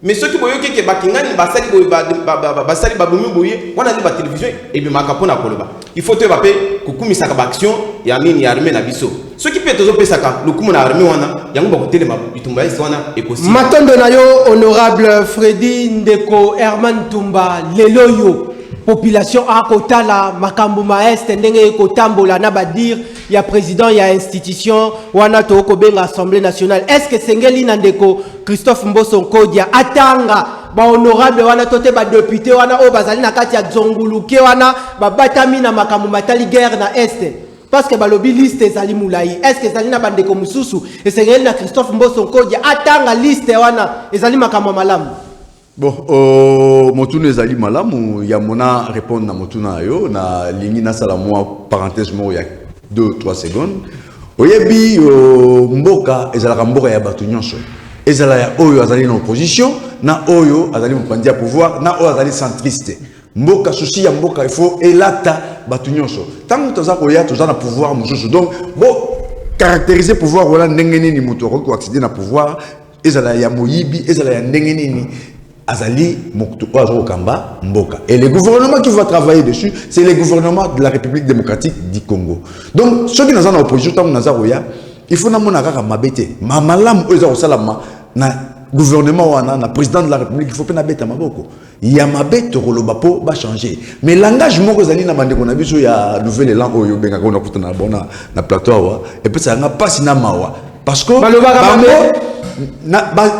Mais ceux qui boyo ki ba kingani ba sali boye ba sali ba bumi boye, wana ni ba télévision et bi makapona koloba. Il faut te baper kukumisa ka action ya nini ya armée na biso. Ce qui peut être pesaka le coup na armée wana yango ba kotelema bitumba esi wana ekosi matondo na yo honorable Freddy Ndeko Herman Tumba leloyo population a kotala makambo maeste ndenge kotambola na badir ya président ya institution wana to ko benga assemblée nationale est-ce que sengeli na ndeko Christophe Mboso Nkodia atanga ba honorable wana tote ba député wana o bazali na kati ya zonguluke wana ba batami na makambo matali guerre na este parce que balobi liste ezali moulayi est-ce que ezali na bandeko mususu esengeli na Christophe Mboso Nkodia atanga liste wana ezali makambo malamu bon motuna ezali malamu ya mona répondre na motuna yo na lingi na sala moi parenthèse mo ya 2-3 secondes oyebi mboka ezalaka mboka ya bato nyonso ezala ya oyo azali na opposition na oyo azali mopanzi ya pouvoir na oyo azali centriste mboka souci ya mboka il faut elata batu nyonso tant que toza koya toza na pouvoir mususu donc bon caractériser pouvoir wala ndenge nini muto ko accéder na pouvoir ezala ya moyibi ezala ya ndenge nini azali mokto ozo kamba mboka et le gouvernement qui va travailler dessus c'est le gouvernement de la République démocratique du Congo donc ceux qui nous en opposition tant naza koya il faut na mona kaka mabete mamalam ozo salama na gouvernement wana na président de la République il faut pas na beta maboko ya mabete koloba po ba changer mais langage moko zali na bande ko na biso ya nouvel élan oyo benga ko na kutana bona na plateau wa et puis ça n'a pas sina mawa parce que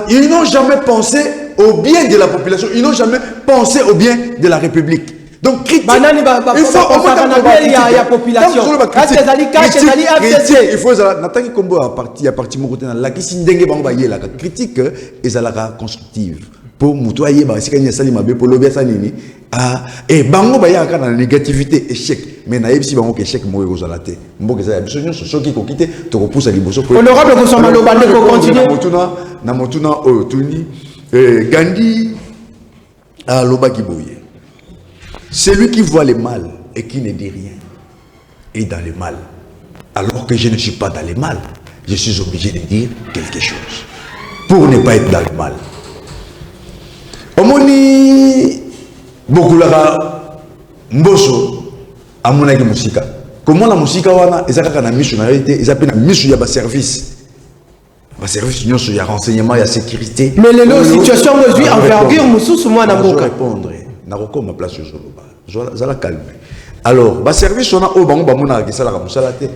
ils n'ont jamais pensé au bien de la population ils n'ont jamais pensé au bien de la République donc critique il faut la population il faut n'attendre combo à partir mon côté la qui ndenge bango ba yela critique ezalaka constructive pour mutoyer ba sikanya sali mabe pour lobia sanini et bango ba yaka na négativité échec mais na yebisi bango échec mo ezala te mboka za biso nyonso soki ko kite to ko poussa liboso ko honorable ko soma lobande ko continuer na motuna oyo tuni Gandhi a lobaki boye celui qui voit le mal et qui ne dit rien est dans le mal alors que je ne suis pas dans le mal je suis obligé de dire quelque chose pour ne pas être dans le mal omoni bokulaka mboso amonaki musika comment la musika wana ezaka na mission na réalité ezapena mission ya ba service nyonso ya renseignement ya sécurité mais les situation aujourd'hui envergure mususu mwana mboka répondre na kokoma place yo zala calme alors ba service on a o bango bamona ki sala ka musala te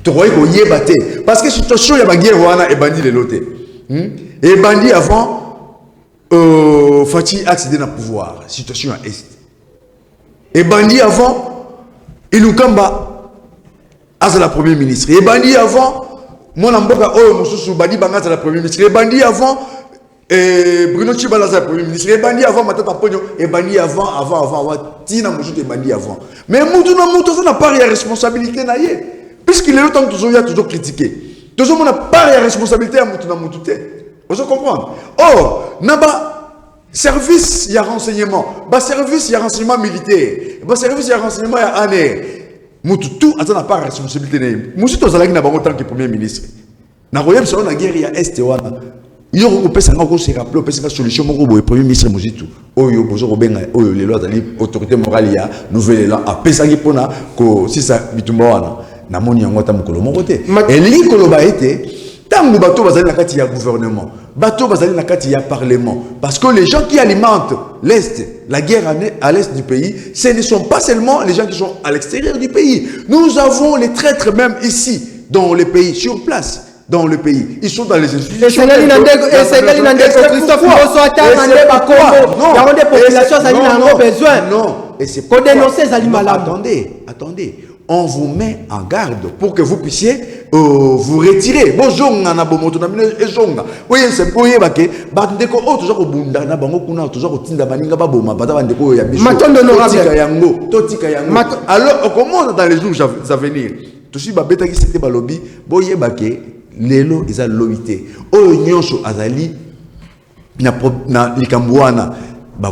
to koyi ko yeba te parce que situation ya ba guerre wana e bandi le loté et bandi avant Fati accéder na pouvoir situation à est et bandi avant Ilukamba as la premier ministre et bandi avant mon amboka oyo mususu bandi banga la premier ministre et bandi avant Et Bruno Tchibalaza, Premier ministre, il bandi avant, Matata Pogno, il bandi avant, Tina Moujout est bandi avant. Mais Moutou n'a pas de responsabilité, puisqu'il est le temps toujours critiqué. Toujours on n'a pas de responsabilité à Moutou. Vous comprenez? Or, Naba, service, il y a renseignement. Service, il y a renseignement militaire. Service, il y a renseignement ANR. Moutou, tout, n'a pas de responsabilité. Moutou, tu as en tant que Premier ministre. Dans la guerre, il y a Est. Il y a une solution pour le Premier ministre Mouzitou. Il y a une autorité morale, il y a une nouvelle élan. Si ça na moni yango ta mukolo moko te et likolo ba été tango bato bazali na kati ya gouvernement bato bazali na kati ya parlement parce que les gens qui alimentent l'est la guerre à l'est du pays ce ne sont pas seulement les gens qui sont à l'extérieur du pays. Nous avons les traîtres même ici dans le pays sur place. Dans le pays, ils sont dans les institutions. Non, et c'est pourquoi. Attendez. On vous met en garde pour que vous puissiez vous retirer. Bonjour, nana bomoto na mine ezonga. Oye se poye bake, bandeko o toujours obunda na bango kuna toujours otinda baninga baboma bata bandeko ya biso. Totika yango. Alors on commence dans les jours à venir. Toshi babeta ki c'était balobi, boye bake lelo eza lobité. Oyo nyonso azali na likambuana. Je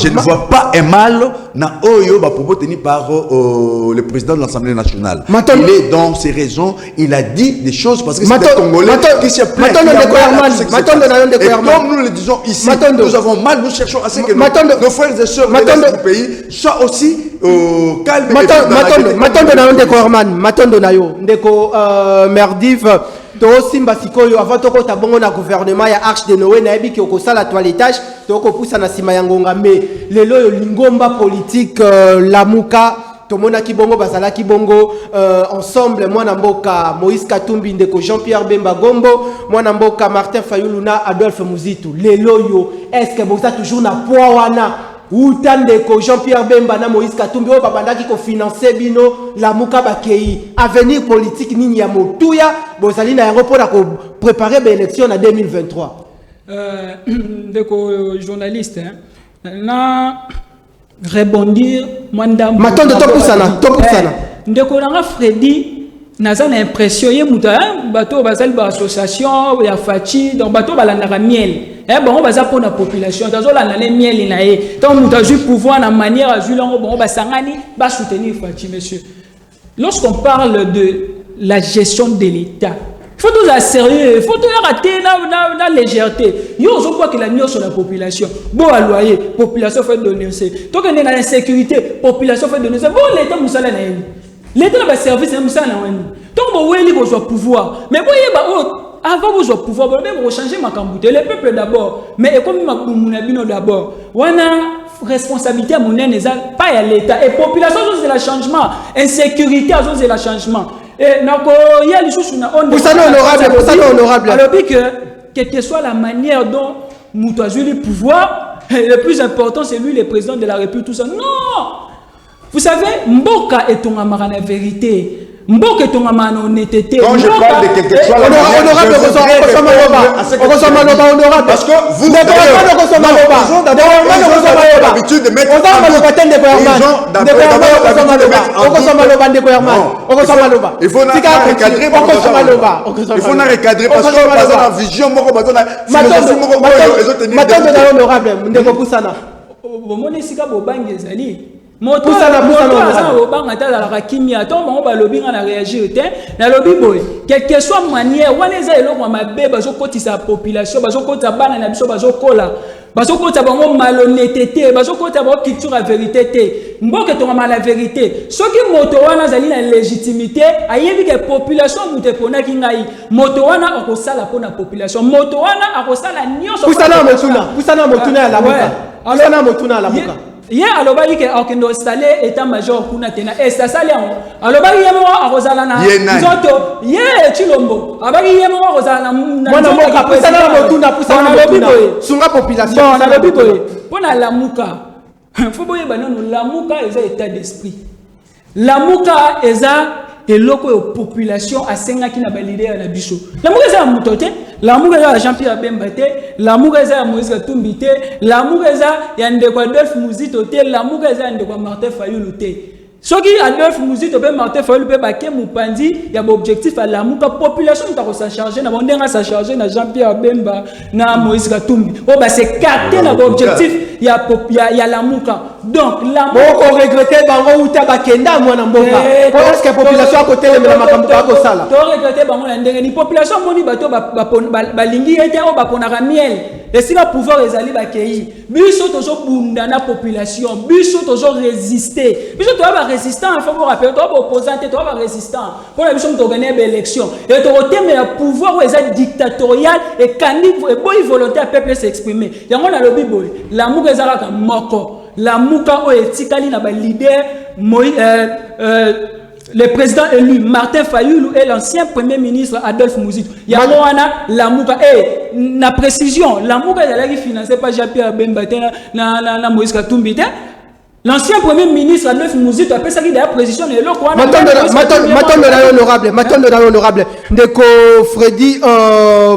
ne vois pas un mal na oyo propos tenu par le président de l'Assemblée nationale. Il est dans ses raisons, il a dit des choses parce que c'est un Congolais qui se plaint. Et comme nous le disons ici, nous avons mal, nous cherchons à ce que nos frères et sœurs du pays soient aussi calmes. Simba sikoyo avant toko tabongo na gouvernement ya Arche de Noé na yebi ki okosala toilettage toko poussa na sima ya ngonga mais lelo yo lingomba politique lamuka tomona ki bongo basala ki bongo ensemble mwana mboka Moïse Katumbi ndeko Jean-Pierre Bemba Gombo mwana mboka Martin Fayulu na Adolphe Muzitu lelo yo est-ce que boza toujours na poa wana Outandeko Jean-Pierre Bemba na Moïse Katumbi o babandaki ko financer bino la muka bakei avenir politique nini ya motuya bozali na yango pona ko préparer ba élection na 2023 ndeko journaliste na rebondir mwanda matondo topusana ndeko nanga Freddy naza na impression ye muta bato bazali ba association ya fachi donc bato balandaka miel bon baza pour la population dazo la nane miel na ye donc muta ju pouvoir na manière azui lango bon basangani ba soutenir fachi monsieur. Lorsqu'on parle de la gestion de l'État, il faut tout ça sérieux, il faut tout rater la légèreté. Yo on voit que la nuance sur la population. Bon à loyer, population fait donner c'est. Donc on est dans la sécurité, population fait donner c'est. Bon l'État musala na yeni. L'État ba service na musala na yeni. Donc bon weli ko soit pouvoir. Mais boye ba avant vous au pouvoir, vous changer ma cambouté. Le peuple d'abord, mais comme ma bino d'abord. Wana responsabilité à mon pas à l'État. Et population, c'est le changement. Insécurité, c'est le changement. Et nako il y a les choses on est honorable. Alors que quelle que soit la manière dont nous avons le pouvoir, le plus important c'est lui le président de la République tout ça. Non. Vous savez, Mboka est ton amara la vérité. Mboka est ton amara honnêteté. Quand je parle de quelque chose honorable, parce que vous avez l'habitude de mettre il faut recadrer parce que la vision moto la kimia to mo ba lobi na réagir te na lobi boy quelle que soit manière wana za eloko mabe bazo kotisa population bazo kota bana na biso bazo kola bazo kota bango malhonnêteté bazo kota bango culture la vérité te mboke to la vérité soki moto wana zali na légitimité ayebi que population mute pona ki ngai moto wana akosala pona population moto wana akosala nyonso pusana motuna la muka alors motuna la muka. Hier, alors bah il est installé état-major kuna tena ça sali alors bah il est mort à Rosalana zoto hier Chilombo alors il est mort à Rosalana mwana moka pusana motuna sunga population na lobi boye pona la muka faut boye banano la muka est état d'esprit la muka est eloko population asenga ki na ba leader na biso la muka za mutote L'amour est à Jean-Pierre Bembate, l'amour est à Moïse Katumbi, l'amour est à Ndekwa Adolphe Muzito, l'amour est à Ndekwa Martin Fayulu. Ce qui Adolphe Muzito, Martin Fayulu, Baké Mupandi, il y a un objectif à l'amour. La population est s'en charger, on s'en charger, Jean-Pierre Bemba, Moïse Katumbi. C'est capté l'objectif, il y a l'amour. Donc, l'amour. On regrette Bango Uta Bakenda, moi, Namboka. Est-ce que la population à côté de la Makamboka Kosala? Tu regrettes Bango Landere. La population, Moni Bato, Balingi, et Baponara miel. Et si le pouvoir est allé Bakei, Biso toujours Bundana population, Biso toujours résister. Biso tu vas résistant, il faut vous rappeler, tu vas opposant, tu vas résistant. Pour la mission de gagner l'élection. Et tu vas le pouvoir où est dictatorial et canique, et bon, volonté à peuple s'exprimer. Il y a un lobby boy. L'amour est à Moko. La Mouka o etikali na ba leader le président élu Martin Fayulu et l'ancien premier ministre Adolphe Muzito. Yamoana la Mouka na précision la Mouka est financée par Jean-Pierre Bembate na Moïse Katumbi. L'ancien premier ministre Adolphe Muzito a fait ça qui d'ailleurs précision et là quoi. Maintenant honorable ndeko Freddy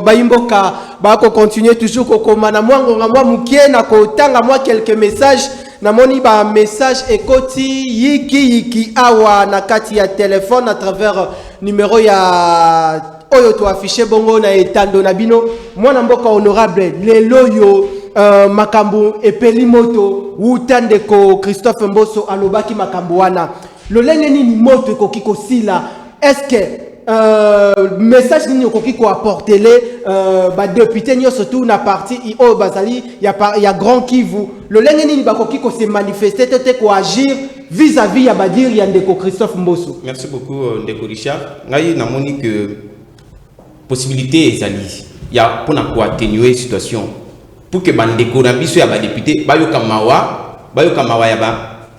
Baimboka ba ko continuer toujours ko komana moi mukie na ko tanga moi quelques messages na moni ba message ekoti yiki awa na kati ya téléphone à travers numéro ya oyo to affiché bongo na etando na bino mwana mboka honorable lelo yo makambo epeli moto utandeko Christophe Mboso alobaki makambo wana lolenge nini moto ekoki kosila est-ce que message nini okoki ko apporter ba député nyo surtout na parti o bazali ya Grand Kivu lolenge nini bakoki ko se manifester te ko agir vis-à-vis ya badir ya ndeko Christophe Mboso. Merci beaucoup ndeko Richard. Ngai na moni que possibilité ezali ya pona ko atténuer situation pour que bandeko na biso ya ba député bayoka mawa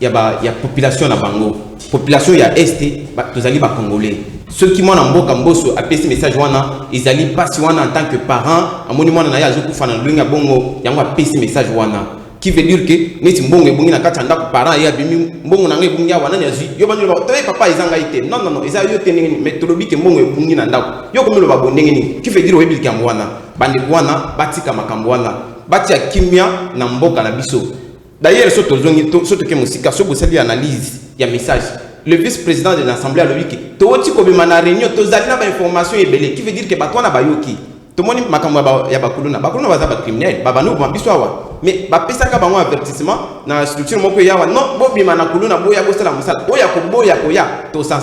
ya population na bango population ya est tozali ba congolais ceux qui m'ont mboka Mboso a passé message wana ezali pasi wana en tant que parent amoni mwana na ya azokufa na lwenga bongo yango a passé message wana qui veut dire que neti mbongo ebungi na kati ndako parent ya bimi mbongo na ngai ebungi ya wana nyazi yo banyo ba toye papa ezanga ite non eza yo tenengeni mais tolobi ke mbongo ebungi na ndako yo komelo ba bondengeni qui veut dire oyebi kambo wana bande wana batika makambo wana batia kimia na mboka na biso. D'ailleurs soto ke musika so bosali analyse ya message le vice-président de l'Assemblée a dit que toti ko bima na réunion tozali na ba information ebele qui veut dire que batwana bayoki tomoni makambo ya bakuluna baza ba criminel babanu ba biso awa mais ba pesa ka bango avertissement na structure moko yawa non bo bima na kuluna boya bosala musala boya ko boya ko ya to s'en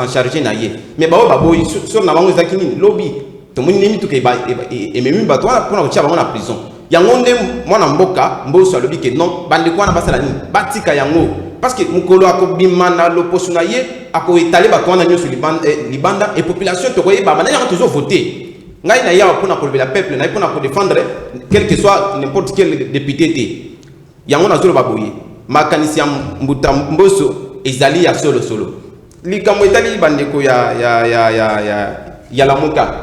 charger na ye mais ba boyi sur na bango zakini lobby tomoni nini to ke ba ememi batwana pona ko tia bango na prison yango nde mwana mboka Mboso alobi ke non bande kwa na basala ni batika yango parce que mukolo akobima na loposo na ye ako étaler ba kwa na nyoso libanda et population to koyeba bana yango toujours voter ngai na yawa pona ko la peuple na pona ko défendre quel que soit n'importe quel député te yango na zolo baboye makanisi ya mbuta Mboso ezali ya solo likambo etali bande ko ya la moka.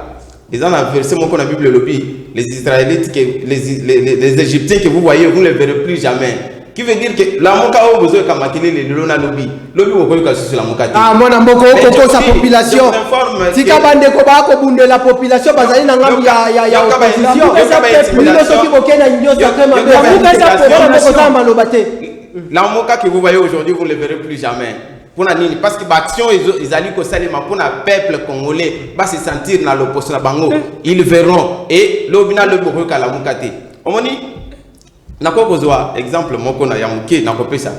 Ils ont versé mon la Bible lobby les Israélites les Égyptiens que vous voyez vous ne les verrez plus jamais qui veut dire que la moka au besoin comme maquiller les lona lobby au besoin sur la moka moi na mboko ko sa population tika bande ko ba ko bunde la population bazali na ngambi ya opposition nous ceux qui bokena nyo sacrément la moka que vous voyez aujourd'hui vous ne les verrez plus jamais. Parce que l'action ils allaient au salima pour le peuple congolais va se sentir dans l'opposition bango ils verront et l'obina le bourreau à la mukate on dit na ko kozwa exemple moko na yamuke na ko pesa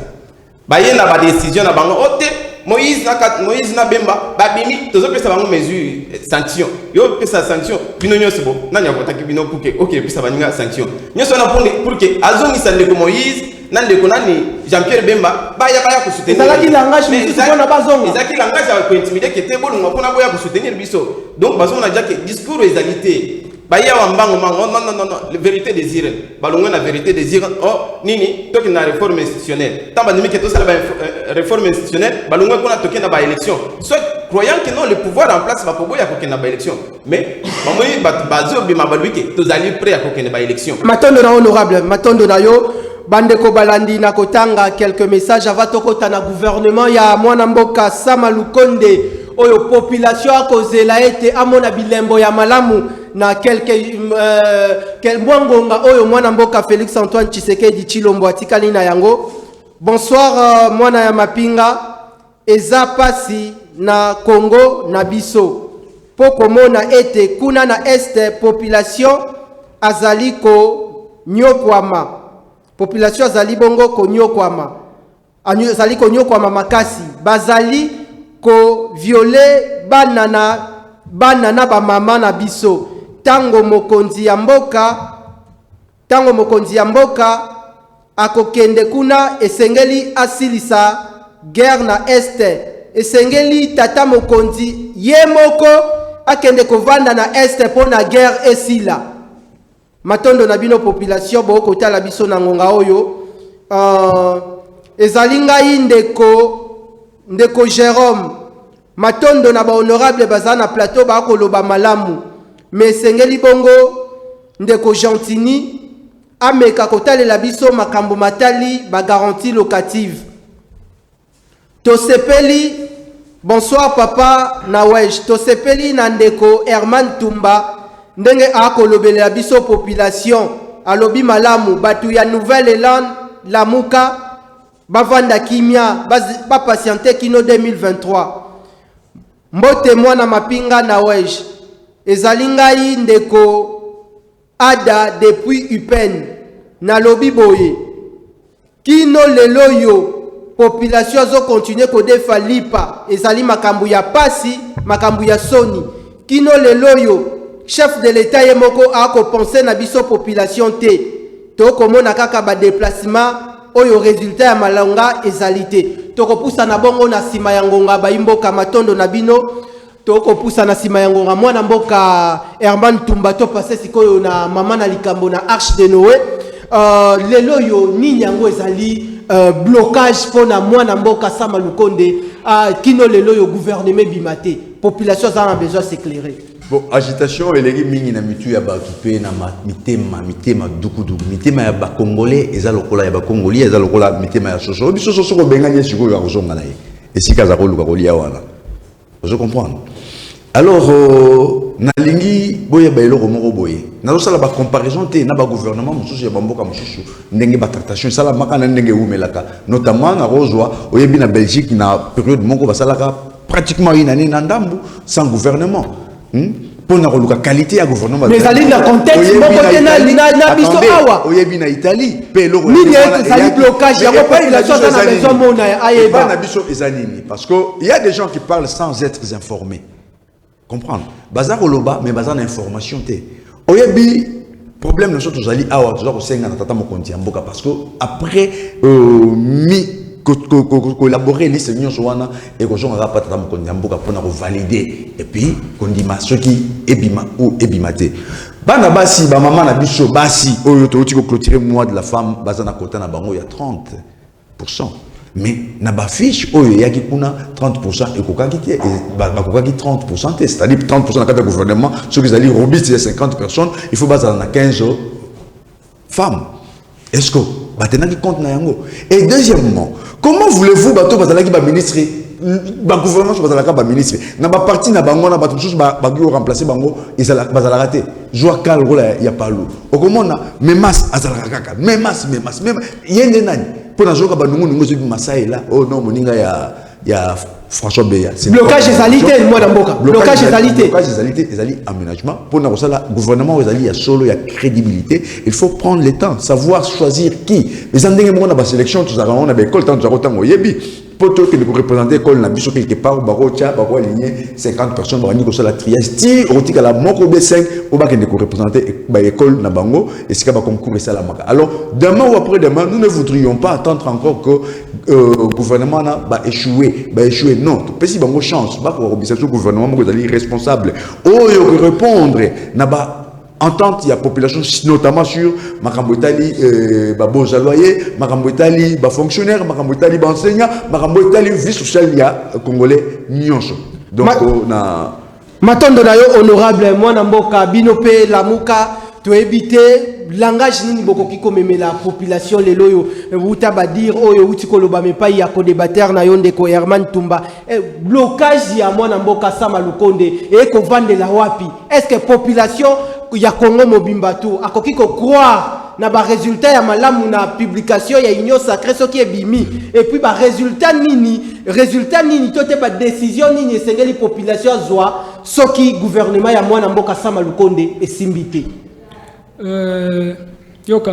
ba yena ba décision na bango ote Moïse na bemba ba bimi tozo pesa bango mesure sanction yo pesa sanction bino nyoso bo nanya kotaki bino pour que OK pesa baninga sanction nyoso na pour que azongi sande ko Moïse nande ko nani Jean-Pierre Bemba baya ko soutenir ezalaki langage mususu na bazonga ezalaki langage ya ko intimider que te bolunga pona boya ko soutenir biso donc bazonga na que discours égalité baya wa mbango non la vérité désirée balunga na vérité désirée oh nini toki na réforme institutionnelle tamba nimi que to sala réforme institutionnelle balunga ko na toki na ba élection soit croyant que non le pouvoir en place va ko boya ko na ba élection mais bamoyi bazo bima balwike tozali prêt à ko na ba élection matondo na honorable matondo na yo Bandeko Balandi na kotanga quelques messages avant tokota na gouvernement ya mwana mboka Sama Lukonde oyo population akozela ete amona bilembo ya malamu na quelques mwangonga oyo mwana mboka Félix Antoine Tshisekedi Tshilombo atikali na yango. Bonsoir mwana ya mapinga eza pasi na Congo na biso poko mona ete kuna na este population azaliko nyokwama population azali bongo ko nyokwama azali ko nyokwama makasi bazali ko violer banana ba mama na biso tango mokonzi ya mboka akokende kuna esengeli asilisa guerre na este esengeli tata mokonzi ye moko akende kovanda na este pona guerre esila matondo na bino population boko tala biso na ngonga oyo ezali ngai ndeko Jérôme matondo na ba honorable baza na plateau ba koloba malamu mais esengeli bongo ndeko Gentini ameka kotalela biso makambo matali ba garantie locative tosepeli. Bonsoir papa Nawej tosepeli na ndeko Herman Tumba ndenge akolobela biso population alobi malamu batu ya Nouvelle-Élande Lamuka bavanda kimia ba patiente kino 2023 mbote mwana mapinga Nawej ezali ngai ndeko Ada depuis UPEN na lobi boye kino lelo yo population azo continuer ko defa lipa ezali makambu ya pasi makambu ya soni kino lelo yo chef de l'état ye moko ako penser na biso population te to komona kaka ba déplacement oyo résultat ya malonga ezali te to kopusa na bongo na sima ya ngonga ba imboka matondo na bino to kopusa na sima ya ngonga mwana mboka Herman Tumba to passer sikoyo na mama na likambo na Arche de Noé lelo yo nini yango ezali blocage pour na mwana mboka Sama Lukonde kino lelo yo gouvernement bimate population ça a besoin s'éclairer. Bon, agitation eleki mingi na mitu ya ba occupé na mitema dukudu mitema ya ba congolais eza lokola ya ba congolais eza lokola mitema ya soso biso soso ko benganye siko ya kozonga na ye esika za koluka kolia wana vous comprenez. Alors nalingi boye ba eloko moko boye nazo sala ba comparaison te na ba gouvernement mususu ya bamboka mususu ndenge ba tractation sala makana ndenge umelaka notamment na rozwa oyebi na Belgique na période moko basalaka pratiquement une année na ndambu sans gouvernement. Pour la qualité à gouvernement. Mais allez dans le contexte, na biso awa. Oyebi na Italie, pelo. Ni ne blocage, il y a pas population dans la maison mona ayeba. Na biso ezanini parce que il y a des gens qui parlent sans être informés. Comprendre. Bazar oloba mais bazar d'information té. Oyebi problème nous tous ali awa toujours senga na tata mokonzi ya mboka parce que après collaborer les seigneurs Joana et que j'en rapporte dans mon camboka pour nous valider et puis qu'on dit ma ce qui ebima ou ebimate bana basi ba maman na biso basi oyo to tiko clôturer mois de la femme bazana kota na bango ya 30% mais na ba fiche oyo yaki kuna 30% et kokaki te ba kokaki 30% c'est-à-dire 30% na cadre gouvernement ceux qui allaient robuste il y a 50 personnes il faut bazana na 15 femmes est-ce que batenaki compte na yango. Et deuxièmement, comment voulez-vous bato bazalaki ba ministre ba gouvernement bazalaka ba ministre na ba parti na bango na bato tous ba gi remplacer bango ezala bazalaka te joa kal rola ya palo okomona memas azalaka kaka memas yende nani pona joka ba nungu nungu zo bi masaila oh non moninga ya François Beya. Blocage égalité, moi d'amboka. Blocage égalité. Blocage égalité, ezali aménagement. Pour nous ça, le gouvernement ezali ya solo ya crédibilité. Il faut prendre le temps, savoir choisir qui. Les andenge mo na ba sélection, tout ça on a ba école tant tout ça yebi. Pour que nous représenter école na biso quelque part bako tia bako aligner 50 personnes ba ni ko la triage. Si otika la moko B5 au ba que nous représenter ba école na bango et ce ka ba concours ça la maka. Alors demain ou après demain, nous ne voudrions pas attendre encore que le gouvernement va échouer. Non, si bango chance, bah pour le gouvernement vous allez responsable. Oh, il faut répondre. Naba entente il y a population notamment sur makambo itali babo jaloyer, makambo itali ba fonctionnaire, makambo itali ba enseignant, makambo itali vie sociale ya congolais nyonso. Donc na matondo na yo honorable moi na mboka binope lamuka to éviter langage nini bokoki komeme la population lelo yo uta ba dire oyo uti koloba me pa ya ko débatteur na yonde ko Herman Tumba blocage ya mwana mboka Sama Lukonde et ko vandela wapi est-ce que population ya Congo mobimba tout akoki ko croire na ba résultat ya malamu na publication ya Union Sacrée soki ebimi et puis ba résultat nini tote ba décision nini esengeli population zwa soki gouvernement ya mwana mboka Sama Lukonde esimbité yoka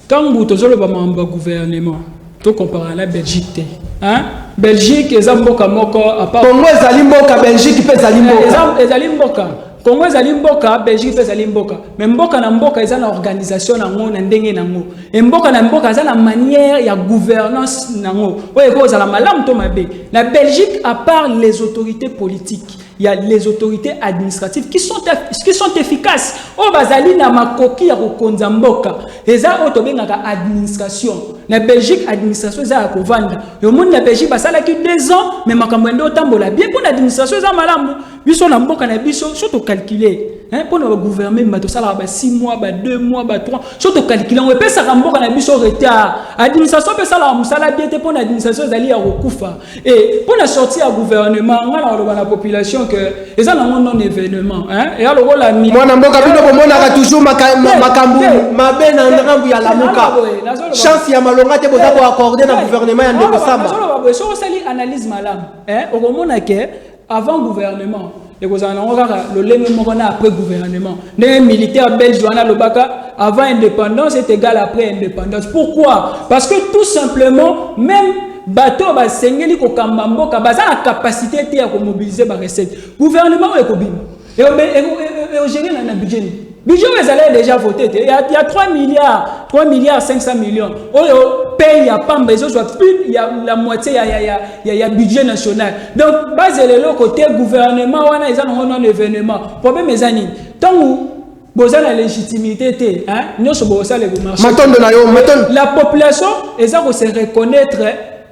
tangu tozoloba mamba gouvernement to compare la Belgique hein Belgique ezamboka moko à part Congo ezali mboka Belgique pe ezali mboka ezali mboka Congo ezali mboka Belgique pe ezali mboka mais mboka na mboka eza na organisation nango na ndenge nango et mboka na mboka eza na manière ya gouvernance nango oyo ko ezala malamu to mabe la Belgique à part les autorités politiques il y a les autorités administratives qui sont efficaces. Oh bazali na makoki ya kokonza mboka. Eza otobengaka administration. Na Belgique administration eza ko vanda. Yo monde na Belgique basala ki 2 ans mais makambo ndo tambola bien pour l'administration eza malamu. Biso na mboka na biso surtout calculer. Hein pour le gouvernement bato sala ba 6 mois ba 2 mois ba 3 surtout calculer on pesa ka mboka na biso retard. Administration pe sala musala bien te pour l'administration ezali ya kokufa. Et pour la sortie à gouvernement ngala la population que et ça non événement hein et alors la mwana mboka bino bomona toujours makambu mabe na ngambu ya lamuka chance ya malonga te boza ko accorder na gouvernement ya ndeko Samba so sali analyse malam hein okomona que avant gouvernement et vous en avez le lenge mokona après gouvernement les militaires belges wana lobaka avant indépendance est égal après indépendance pourquoi parce que tout simplement même bateau ba sengeli ko kambambo ka baza la capacité te ya ko mobiliser ba recette gouvernement e ko bim et gérer na budget budget les allait déjà voté il y a 3 milliards 500 millions oyo paye ya pamba eso soit plus il y a la moitié il y a budget national donc base le côté gouvernement wana ils ont un événement problème mes amis tant boza la légitimité te hein nous so boza le marché la population ils ont se reconnaître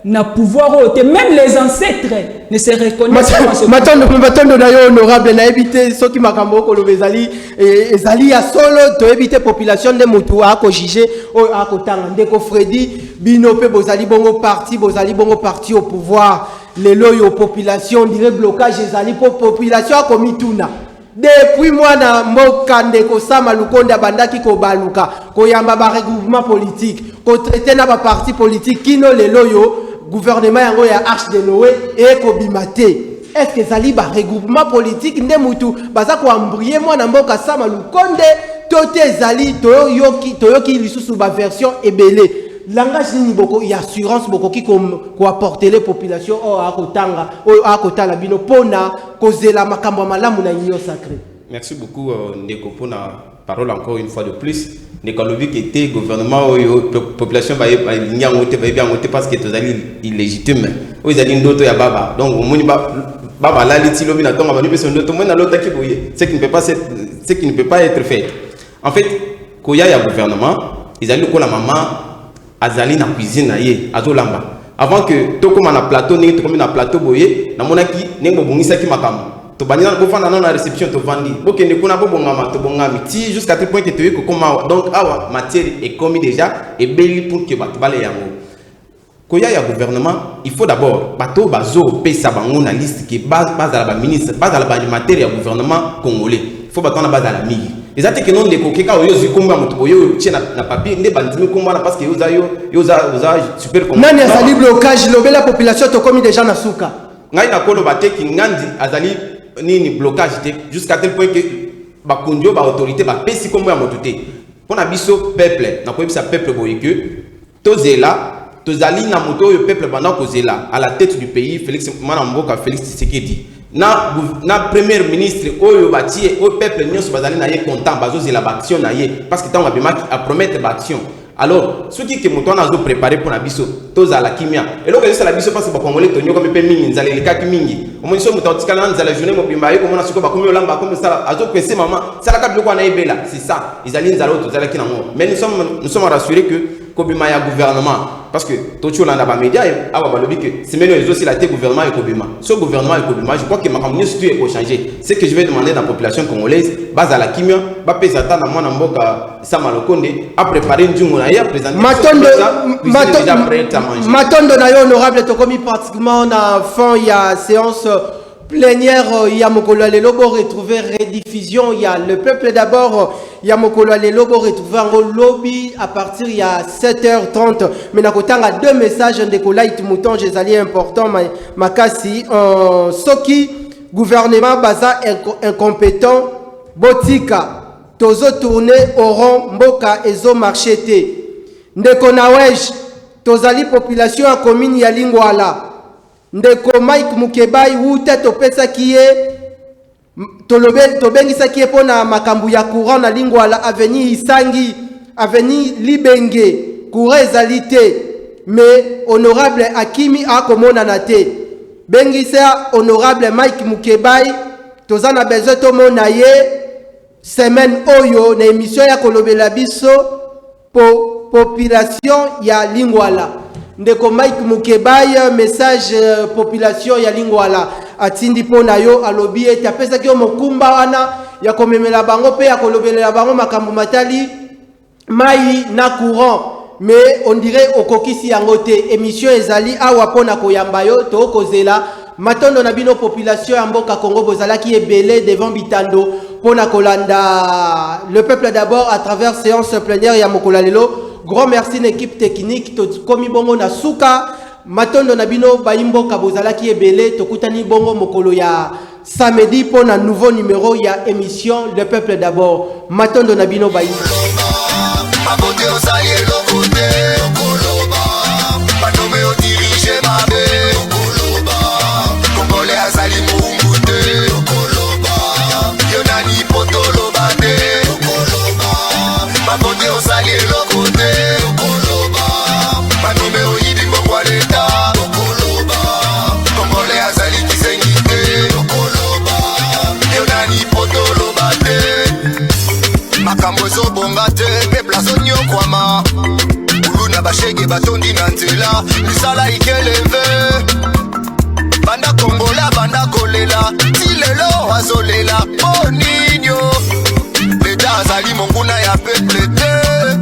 na pouvoir ôter même les ancêtres ne se reconnaissent pas matondo na yo honorable na éviter ceux qui makambo ko lobezali ezali ya solo to éviter population de mutu a ko juger o a ko tanga ndeko Freddy bino pe bozali bongo parti au pouvoir les loyo population dirait blocage ezali pour population a komituna depuis moi na mboka ndeko Sama Lukonde bandaki ko baluka ko yamba ba regroupement politique ko traiter na ba parti politique kino le loyo gouvernement yango ya Arche de Noé et ko bimate est-ce que ça li ba regroupement politique nde mutu baza ko embrier moi na mboka Sama Lukonde tote zali toyoki lisusu ba version ebele langage ni boko y assurance boko ki ko apporter les populations o akotanga o akotala bino pona kozela makambo malamu na Union Sacrée. Merci beaucoup ndeko pona parole encore une fois de plus ndeko lobi qui était gouvernement o population ba linya ngote ba bien ngote parce que tozali illégitime o izali ndoto ya baba donc moni baba la liti lobi na tonga ba ni peso ndoto mona lota ki boye ce qui ne peut pas être fait en fait koya ya gouvernement izali ko la maman azali na cuisine na ye azolamba avant que to comme na plateau ni to comme na plateau boye na monaki nengo bongisa ki makambo to banina ko fanda na réception to vandi bokende kuna bo bongama to bongami ti jusqu'à tel point que to yiko koma donc awa matière est commis déjà et beli pour que bato bale yango koya ya gouvernement il faut d'abord bato bazo pesa bango na liste qui base à la ministre base à la matière ya gouvernement congolais il faut bato na base à la migi ezate que non de kokeka oyo zikumba mutu oyo tchena na papier nde bandimi kumbana parce que yoza super comme nani azali blocage lobela population to komi déjà na suka ngai na kolo bateki ngandi azali nini blocage te jusqu'à tel point que ba konjo ba autorité ba pesi kombo ya mutu te pona biso peuple na ko bisa peuple boyeke tozali na mutu oyo peuple banda kozela à la tête du pays Félix Manamboka Félix Tshisekedi na premier ministre oyo batie au peuple nyonso bazali na ye content bazozela ba action na ye parce que tant abimaki a promettre ba action alors ce qui que moto na zo préparer pour na biso tozala kimia et donc ça la biso parce que ba congolais tonyo comme pe mingi nzala lekaki mingi omoni so moto tikala na nzala journée mobimba ye komona siko ba komi olamba comme ça azo penser maman ça la kabilo kwa na ebela c'est ça ils allaient nzala tozala ki na mo mais nous sommes rassurés que kobima ya gouvernement parce que tout le monde a des médias awa balobi que c'est même les aussi la tête gouvernement et kobima ce gouvernement et kobima je crois que ma communauté tout est changer c'est que je vais demander à la population congolaise base à la kimia ba pesa ta na mwana mboka Sama Lokonde a préparé une djungo na ya présenter Matondo na yo honorable to commis pratiquement na fin il y a séance plénière, il y a Mokolo Lelobo retrouver rediffusion, il y a le peuple d'abord, il y a Mokolo Lelobo retrouver en lobby à partir il y a 7h30. Mais na kotanga deux messages de Kolaït Mouton, j'ai allé important, makasi, Soki, gouvernement baza incompétent, Botika, tozo tourner au rond, Mboka, Ezo marchete. Ndeko Nawej, tozali population à commune ya Lingwala. Ndeko Mike Mukebai wute topesa kiye tobengisa kiye pona makambu ya courant na Lingwala avenue Isangi avenue Libenge courant ezalite mais honorable Akimi akomona na te bengisa honorable Mike Mukebai tozana besoin to mona ye semaine oyo na émission ya kolobela biso population ya Lingwala. Ndeko Mike Mukebai message population ya Lingwala atindi pona yo alobi ete apesa ki mokumba wana ya komemela bango pe ya kolobela bango makambo matali mai na courant mais on dirait okokisi yango te émission ezali awa pona koyamba yo to kozela matondo na bino population ya mboka Congo bozalaki ebele devant bitando pona kolanda le peuple d'abord à travers séance plénière ya Mokolo Lelo. Grand merci à l'équipe technique, komi bongo na suka, matondo na bino baimbo kabozalaki ebele, tokutani bongo mokolo ya samedi pour un nouveau numéro ya émission Le Peuple d'abord. Matondo na bino baimbo. Makambozo bongate pepla zonyo kwama uluna bashege batondi na nzela misala ikeleve banda kongola banda kolela tilelo azolela boninyo leta azali monguna ya peuple te